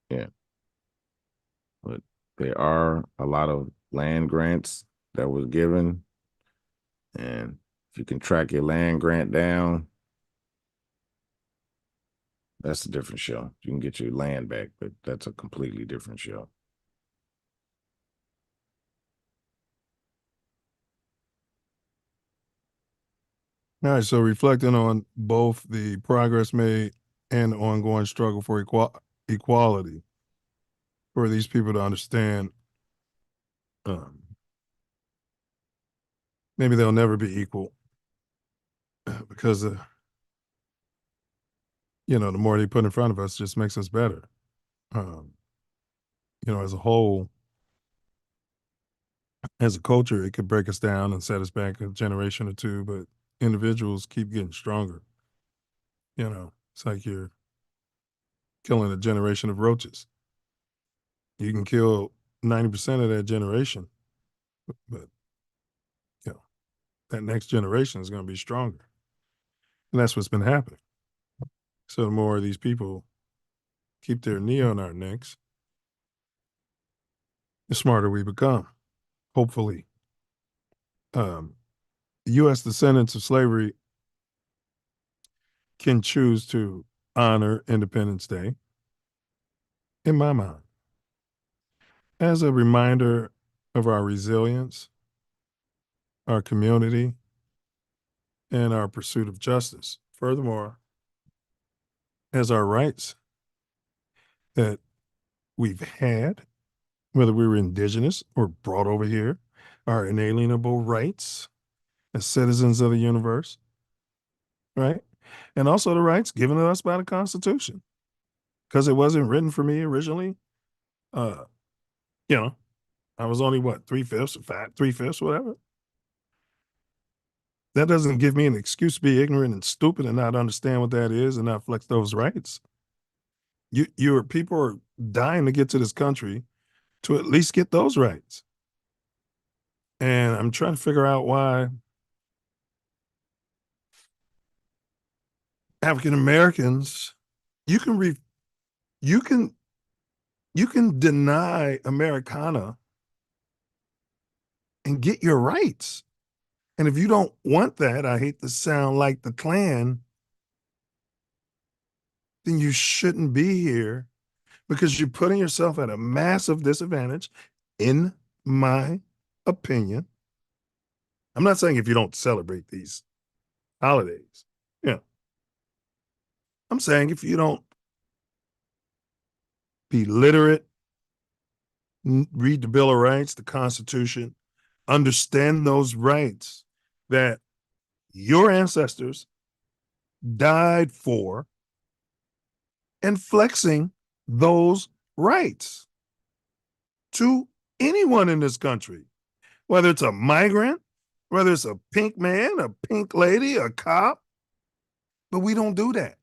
Yeah. But there are a lot of land grants that was given. And if you can track your land grant down, that's a different show. You can get your land back, but that's a completely different show. All right, so reflecting on both the progress made and the ongoing struggle for equality, for these people to understand, maybe they'll never be equal because, the more they put in front of us just makes us better. As a whole, as a culture, it could break us down and set us back a generation or two, but individuals keep getting stronger. It's like you're killing a generation of roaches. You can kill 90% of that generation, but that next generation is going to be stronger. And that's what's been happening. So the more of these people keep their knee on our necks, the smarter we become, hopefully. U.S. descendants of slavery can choose to honor Independence Day, in my mind, as a reminder of our resilience, our community, and our pursuit of justice. Furthermore, as our rights that we've had, whether we were indigenous or brought over here, our inalienable rights as citizens of the universe, right? And also the rights given to us by the Constitution, because it wasn't written for me originally. I was only what, 3/5 or 3/5, whatever. That doesn't give me an excuse to be ignorant and stupid and not understand what that is and not flex those rights. People are dying to get to this country to at least get those rights. And I'm trying to figure out why African Americans, you can deny Americana and get your rights. And if you don't want that, I hate to sound like the Klan, then you shouldn't be here because you're putting yourself at a massive disadvantage, in my opinion. I'm not saying if you don't celebrate these holidays. I'm saying if you don't be literate, read the Bill of Rights, the Constitution, understand those rights that your ancestors died for, and flexing those rights to anyone in this country, whether it's a migrant, whether it's a pink man, a pink lady, a cop. But we don't do that,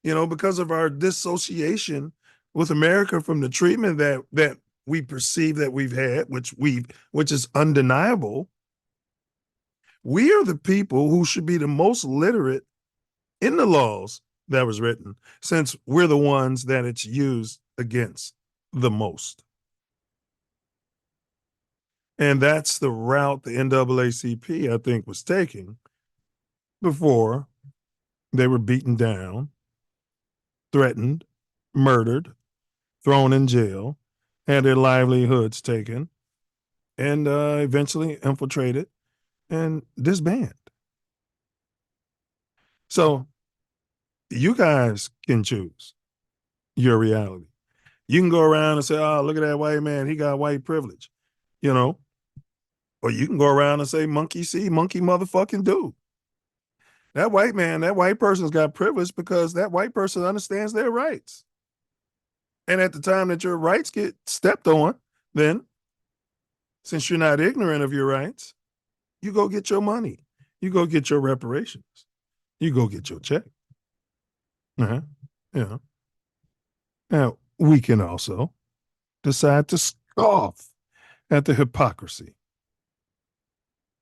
because of our dissociation with America from the treatment that we perceive that we've had, which is undeniable. We are the people who should be the most literate in the laws that was written, since we're the ones that it's used against the most. And that's the route the NAACP, I think, was taking before they were beaten down, threatened, murdered, thrown in jail, had their livelihoods taken, and eventually infiltrated and disbanded. So you guys can choose your reality. You can go around and say, oh, look at that white man, he got white privilege, or you can go around and say, monkey see, monkey motherfucking do. That white man, that white person's got privilege because that white person understands their rights. And at the time that your rights get stepped on, then, since you're not ignorant of your rights, you go get your money. You go get your reparations. You go get your check. Now, we can also decide to scoff at the hypocrisy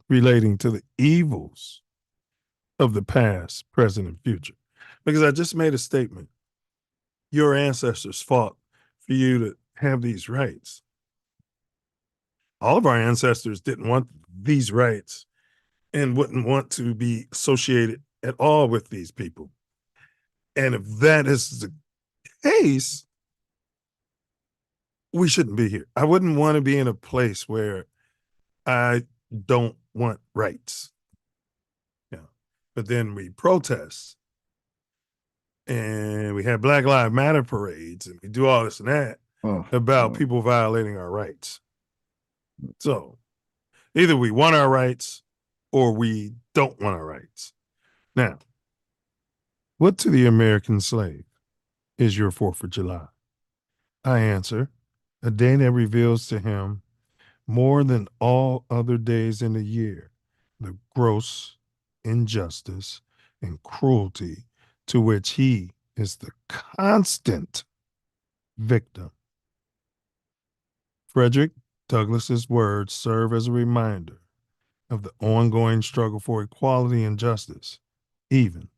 relating to the evils of the past, present, and future. Because I just made a statement. Your ancestors fought for you to have these rights. All of our ancestors didn't want these rights and wouldn't want to be associated at all with these people. And if that is the case, we shouldn't be here. I wouldn't want to be in a place where I don't want rights. Yeah. But then we protest and we have Black Lives Matter parades and we do all this and that about people violating our rights. So either we want our rights or we don't want our rights. Now, what to the American slave is your 4th of July? I answer, a day that reveals to him more than all other days in the year the gross injustice and cruelty to which he is the constant victim. Frederick Douglass's words serve as a reminder of the ongoing struggle for equality and justice, even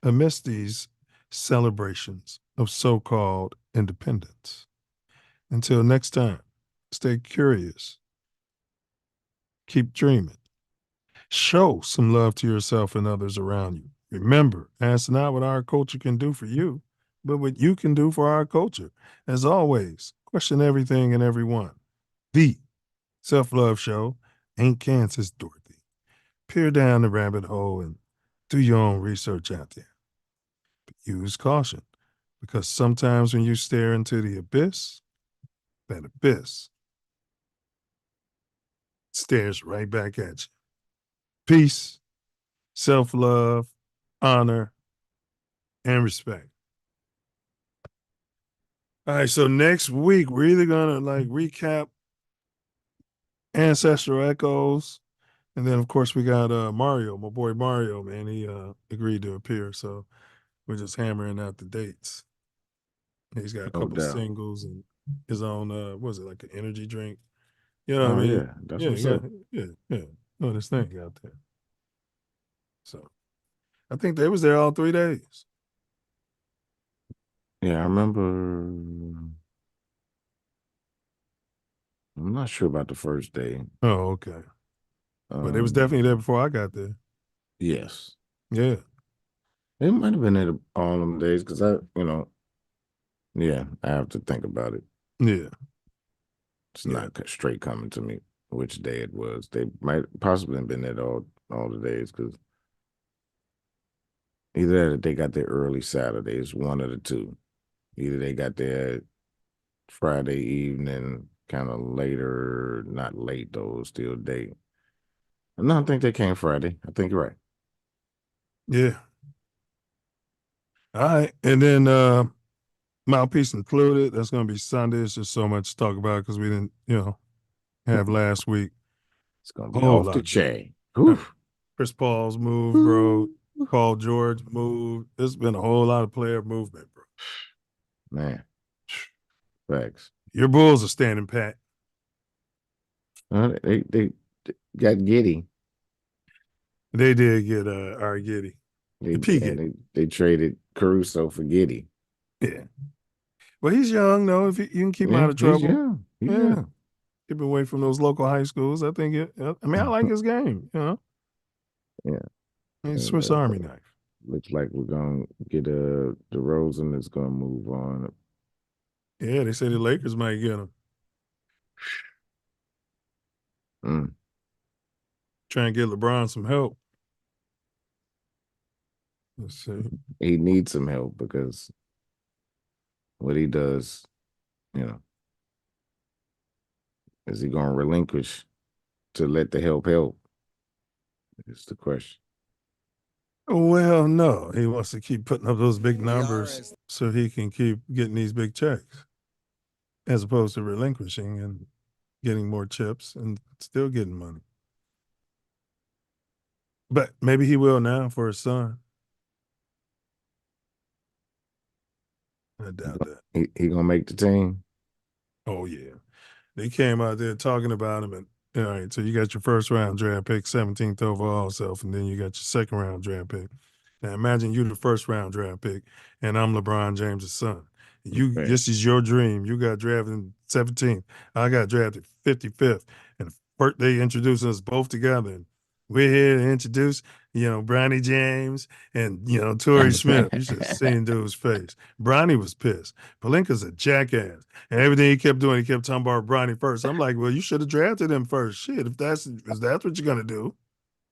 amidst these celebrations of so-called independence. Until next time, stay curious, keep dreaming, show some love to yourself and others around you. Remember, ask not what our culture can do for you, but what you can do for our culture. As always, question everything and everyone. The Self Luv Show ain't Kansas, Dorothy. Peer down the rabbit hole and do your own research out there. But use caution, because sometimes when you stare into the abyss, that abyss stares right back at you. Peace, self-love, honor, and respect. All right, so next week we're either gonna recap Ancestral Echoes, and then of course we got Mario, my boy Mario, man. He agreed to appear, so we're just hammering out the dates. He's got a couple singles and his own what was it, like an energy drink? You know what I mean? Yeah, that's what's up. Yeah. No, this thing out there. So I think they was there all 3 days. Yeah, I remember. I'm not sure about the first day. Oh, okay. But it was definitely there before I got there. Yes. Yeah. It might have been there all them days because I have to think about it. Yeah. It's not straight coming to me which day it was. They might possibly have been there all the days because either that or they got there early Saturdays, one of the two. Either they got there Friday evening, kind of later, not late though, still day. No, I think they came Friday. I think you're right. Yeah. All right. And then Mouthpiece Included, that's going to be Sunday. It's just so much to talk about because we didn't, have last week. It's going to be off the chain. Chris Paul's move, bro. Paul George move. There's been a whole lot of player movement, bro. Man. Facts. Your Bulls are standing pat. They got Giddy. They did get our Giddy. They traded Caruso for Giddy. Yeah. Well, he's young, though. If you can keep him out of trouble. He's young. Keep him away from those local high schools. I think I like his game, Yeah. He's Swiss Army knife. Looks like we're going to get DeRozan that's going to move on. Yeah, they say the Lakers might get him. Trying to get LeBron some help. Let's see. He needs some help because what he does, is he going to relinquish to let the help? Is the question. Well, no. He wants to keep putting up those big numbers so he can keep getting these big checks as opposed to relinquishing and getting more chips and still getting money. But maybe he will now for his son. I doubt that. He going to make the team? Oh, yeah. They came out there talking about him, and all right, so you got your first round draft pick, 17th overall self, and then you got your second round draft pick. Now imagine you the first round draft pick, and I'm LeBron James' son. This is your dream. You got drafted 17th. I got drafted 55th, and first they introduced us both together. And we're here to introduce, Bronny James and Torrey Smith. You should have seen dude's face. Bronny was pissed. Pelinka's a jackass. And everything he kept doing, he kept talking about Bronny first. I'm like, well, you should have drafted him first. Shit, if that's what you're gonna do.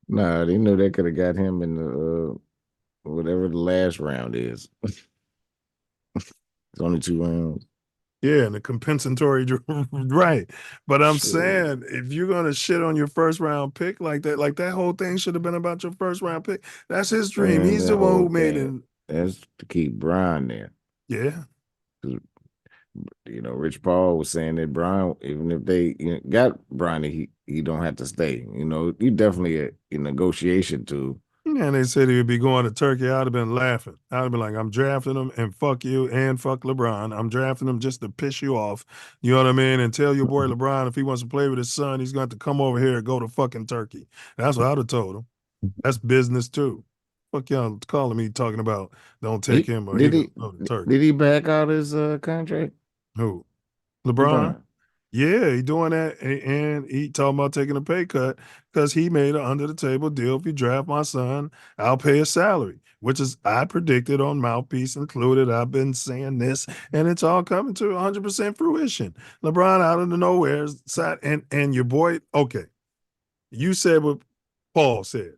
Nah, they knew they could have got him in the whatever the last round is. It's only 2 rounds. Yeah, and the compensatory, right. But I'm saying, if you're gonna shit on your first round pick like that whole thing should have been about your first round pick. That's his dream. He's the one who made it. That's to keep Brian there. Yeah. Rich Paul was saying that Brian, even if they got Brian, he don't have to stay. You definitely a negotiation tool. Yeah, and they said he would be going to Turkey. I'd have been laughing. I'd have been like, I'm drafting him and fuck you and fuck LeBron. I'm drafting him just to piss you off. You know what I mean? And tell your boy LeBron if he wants to play with his son, he's going to come over here and go to fucking Turkey. That's what I'd have told him. That's business too. Fuck y'all calling me talking about don't take him or did he go to Turkey. Did he back out his contract? Who? LeBron? Yeah, he doing that, and he talking about taking a pay cut because he made an under-the-table deal. If you draft my son, I'll pay a salary, which is I predicted on Mouthpiece Included. I've been saying this, and it's all coming to 100% fruition. LeBron out of the nowhere, and your boy, okay, you said what Paul said.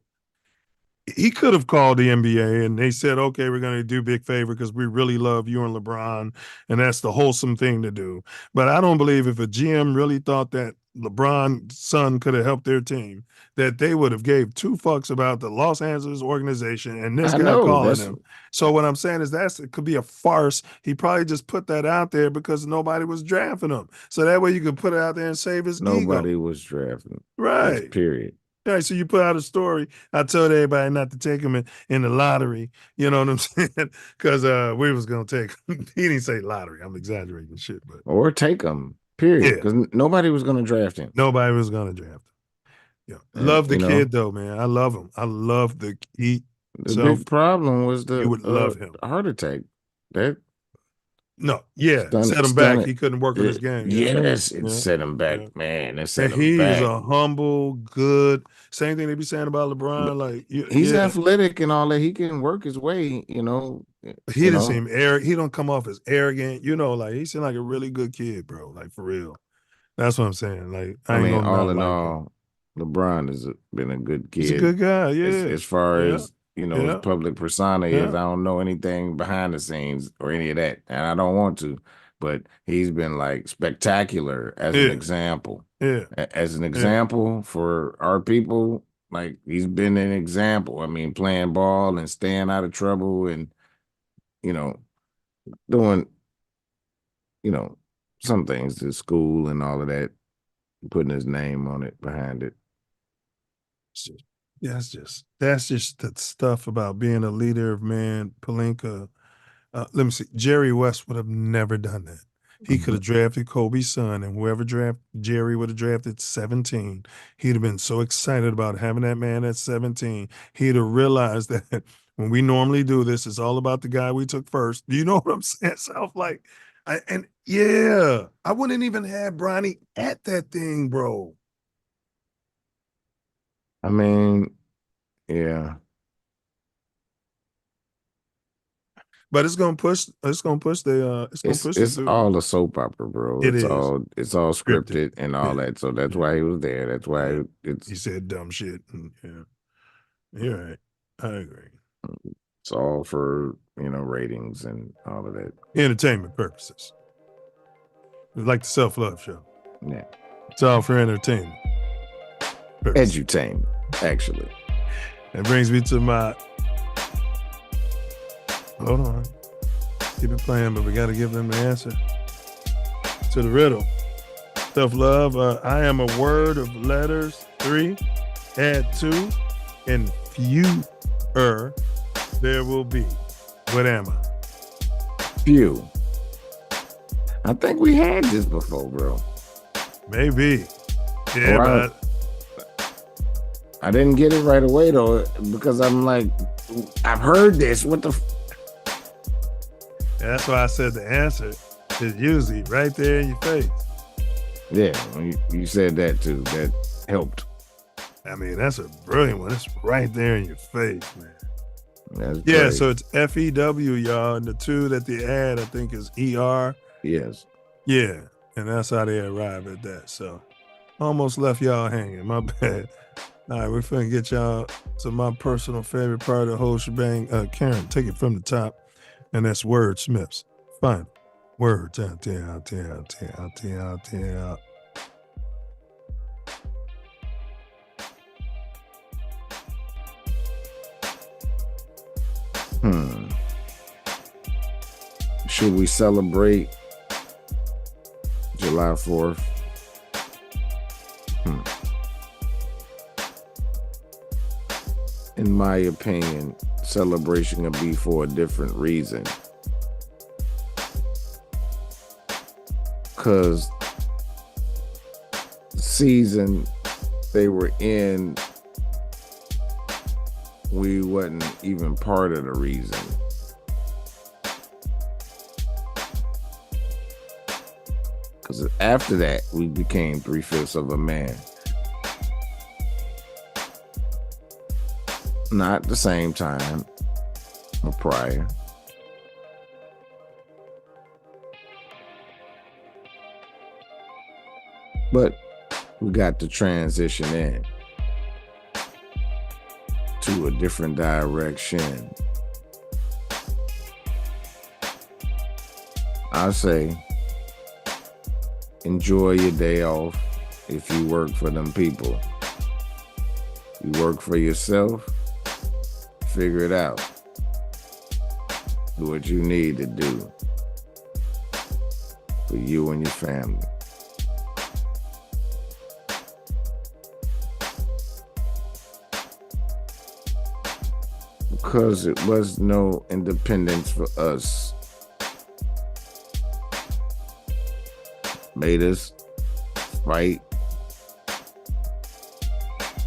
He could have called the NBA and they said, okay, we're going to do big favor because we really love you and LeBron, and that's the wholesome thing to do. But I don't believe if a GM really thought that LeBron's son could have helped their team, that they would have gave 2 fucks about the Los Angeles organization and this guy calling them. So what I'm saying is it could be a farce. He probably just put that out there because nobody was drafting him. So that way you could put it out there and save his ego. Nobody was drafting. Right. That's period. Right, so you put out a story. I told everybody not to take him in the lottery. You know what I'm saying? Because we was gonna take him. He didn't say lottery. I'm exaggerating shit, but or take him. Period. Because nobody was gonna draft him. Nobody was gonna draft him. Yeah, love the kid though, man. I love him. I love the big problem was you would love him. Heart attack. Set him back. He couldn't work on his game. Yes, it set him back, man. It set him back. He's a humble, good. Same thing they be saying about LeBron. Like he's athletic and all that. He can work his way. He doesn't seem arrogant. He don't come off as arrogant. Like he seemed like a really good kid, bro. Like for real. That's what I'm saying. Like I mean, all in all, LeBron has been a good kid. He's a good guy. Yeah. As far as his public persona is. I don't know anything behind the scenes or any of that, and I don't want to. But he's been like spectacular as an example. Yeah, as an example for our people. Like he's been an example. I mean, playing ball and staying out of trouble, and doing some things to school and all of that, putting his name on it behind it. That's just the stuff about being a leader of man. Pelinka, let me see. Jerry West would have never done that. He could have drafted Kobe's son, and whoever Jerry would have drafted 17. He'd have been so excited about having that man at 17. He'd have realized that when we normally do this, it's all about the guy we took first. Do you know what I'm saying? I wouldn't even have Bronny at that thing, bro. I mean, yeah. But it's gonna push. It's all a soap opera, bro. It's all scripted and all that. So that's why he was there. That's why he said dumb shit. You're right. I agree. It's all for ratings and all of that. Entertainment purposes. It's like the Self Luv Show. Yeah. It's all for entertainment. Edutainment, actually. That brings me to my. Hold on. Keep it playing, but we got to give them the answer to the riddle. Self Love. I am a word of letters 3. Add 2. And fewer there will be. What am I? Few. I think we had this before, bro. Maybe. Yeah, Well, I didn't get it right away though, because I'm like, I've heard this. What the? That's why I said the answer is usually right there in your face. Yeah, you said that too. That helped. I mean, that's a brilliant one. It's right there in your face, man. That's Yeah, great. so it's FEW, y'all, and the two that they add, I think, is ER. Yes. Yeah, and that's how they arrive at that. So almost left y'all hanging. My bad. All right, we're finna get y'all to my personal favorite part of the whole shebang. Karen, take it from the top, and that's wordsmiths. Fine. Words out there, out there, out there, out there, out there, out. Should we celebrate July 4th? In my opinion, celebration could be for a different reason. Because the season they were in, we wasn't even part of the reason. Because after that, we became 3/5 of a man. Not the same time, but prior. But we got to transition in to a different direction. I say, enjoy your day off if you work for them people. You work for yourself, figure it out. Do what you need to do for you and your family. Because it was no independence for us. Made us fight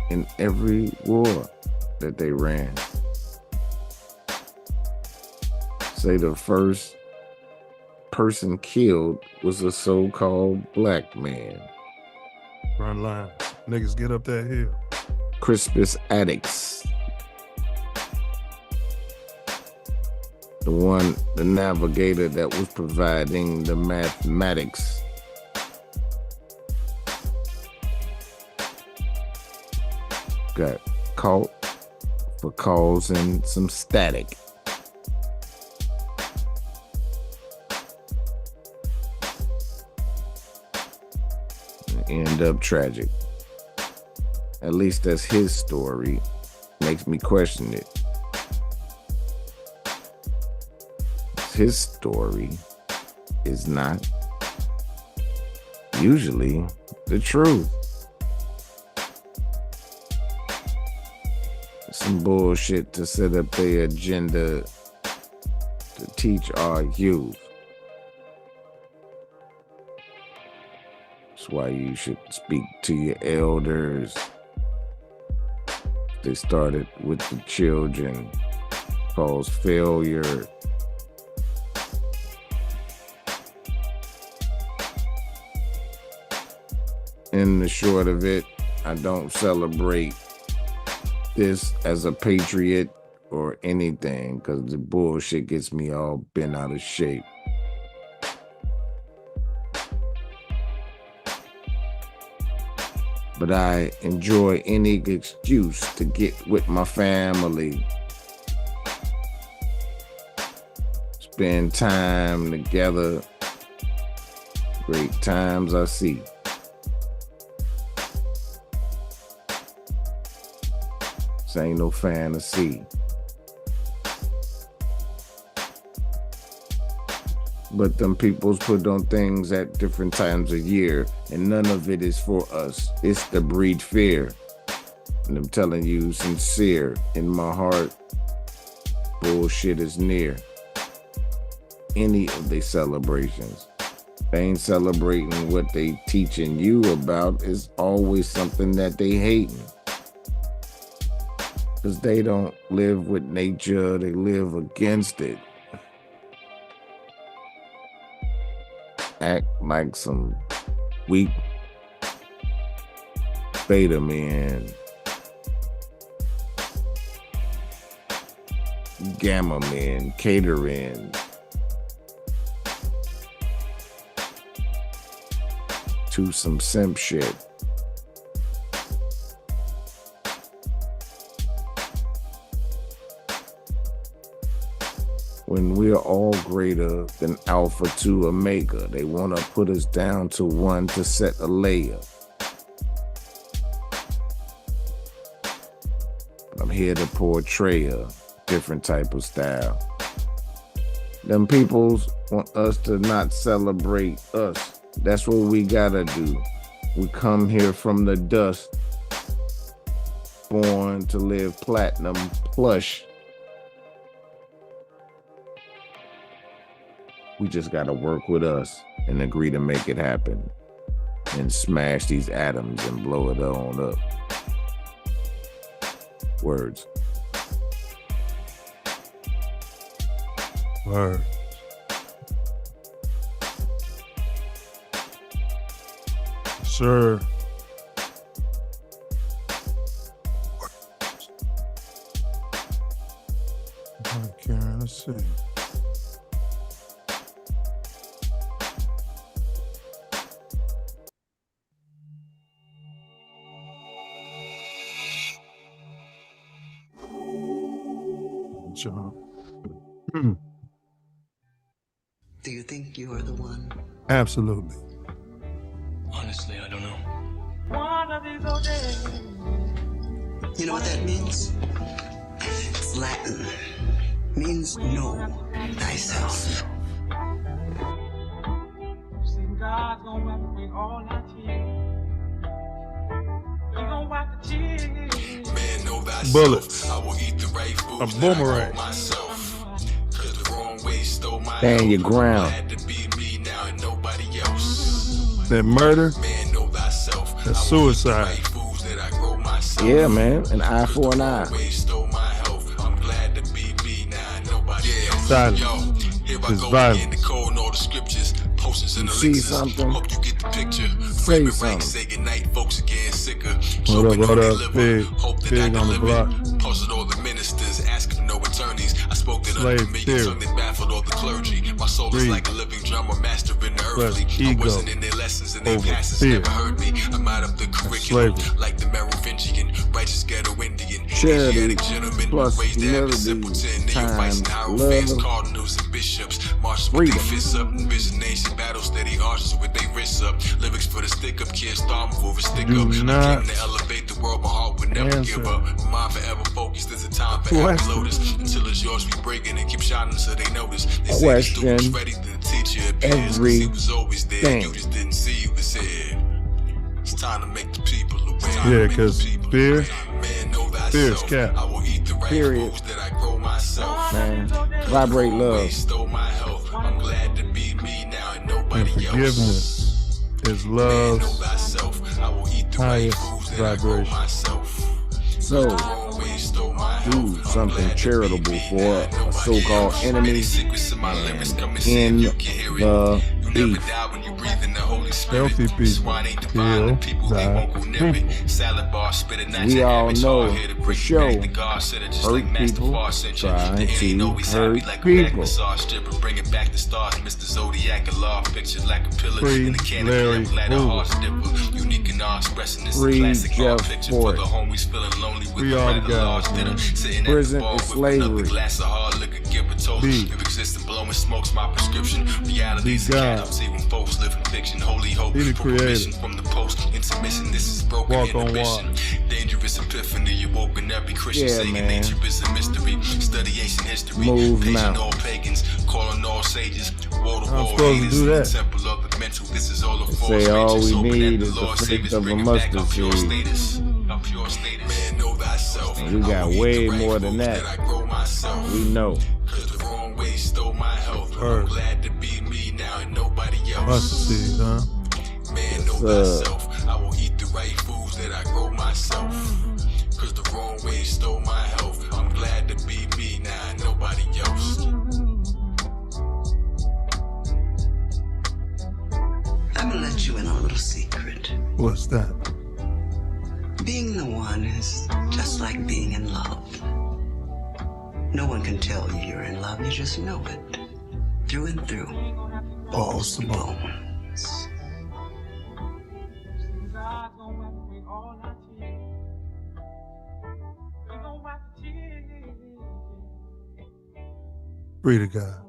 in every war that they ran. Say the first person killed was a so-called black man. Run lines. Niggas get up that hill. Crispus Attucks. The navigator that was providing the mathematics. Got caught for causing some static. End up tragic. At least that's his story. Makes me question it. His story is not usually the truth. Some bullshit to set up their agenda to teach our youth. That's why you should speak to your elders. They started with the children. Cause failure. In the short of it, I don't celebrate this as a patriot or anything because the bullshit gets me all bent out of shape. But I enjoy any excuse to get with my family. Spend time together. Great times I see. This ain't no fantasy. But them peoples put on things at different times of year, and none of it is for us. It's to breed fear. And I'm telling you, sincere, in my heart, bullshit is near any of their celebrations. They ain't celebrating what they teaching you about. Is always something that they hating. Because they don't live with nature, they live against it. Act like some weak beta men, gamma men, catering to some simp shit. When we're all greater than Alpha to Omega, they want to put us down to one to set a layer. I'm here to portray a different type of style. Them peoples want us to not celebrate us. That's what we gotta do. We come here from the dust, born to live platinum plush. We just gotta work with us and agree to make it happen and smash these atoms and blow it on up. Words. Word. Sure. Okay, let's see. Job. Do you think you are the one? Absolutely. Honestly, I don't know. You know what that means? It's Latin. Means know thyself. Bullets. A boomerang. Stand your ground. That murder. That's suicide. Yeah, man. An eye for an eye. Silence is violence. You see something? Say something. What up, Big? Big on the block. Slave theory. Greed. Plus ego over fear. Slavery. Charity plus humility times love. Freedom. Do not answer question everything. Yeah, because fear is cap. Period. Man, vibrate love. And forgiveness is love's highest vibration. So, do something charitable for a so-called enemy and in the beef. Healthy people heal thy people. We all know for sure hurt people try to hurt people. Free Larry Hoover. Free Jeff Ford. Free all the guys, man. Prison is slavery. Be God. He the creator. Walk on water. Yeah, man. Move now. I'm supposed to do that. Say all we need is the faith of a mustard seed. And we got way more than that. We know. Mustard seeds, huh? Man, know thyself. I will eat the right foods that I grow myself. Cause the wrong way stole my health. I'm glad to be me now, nobody else. I'm gonna let you in on a little secret. What's that? Being the one is just like being in love. No one can tell you you're in love, you just know it. Through and through. Balls to bones. Free to God.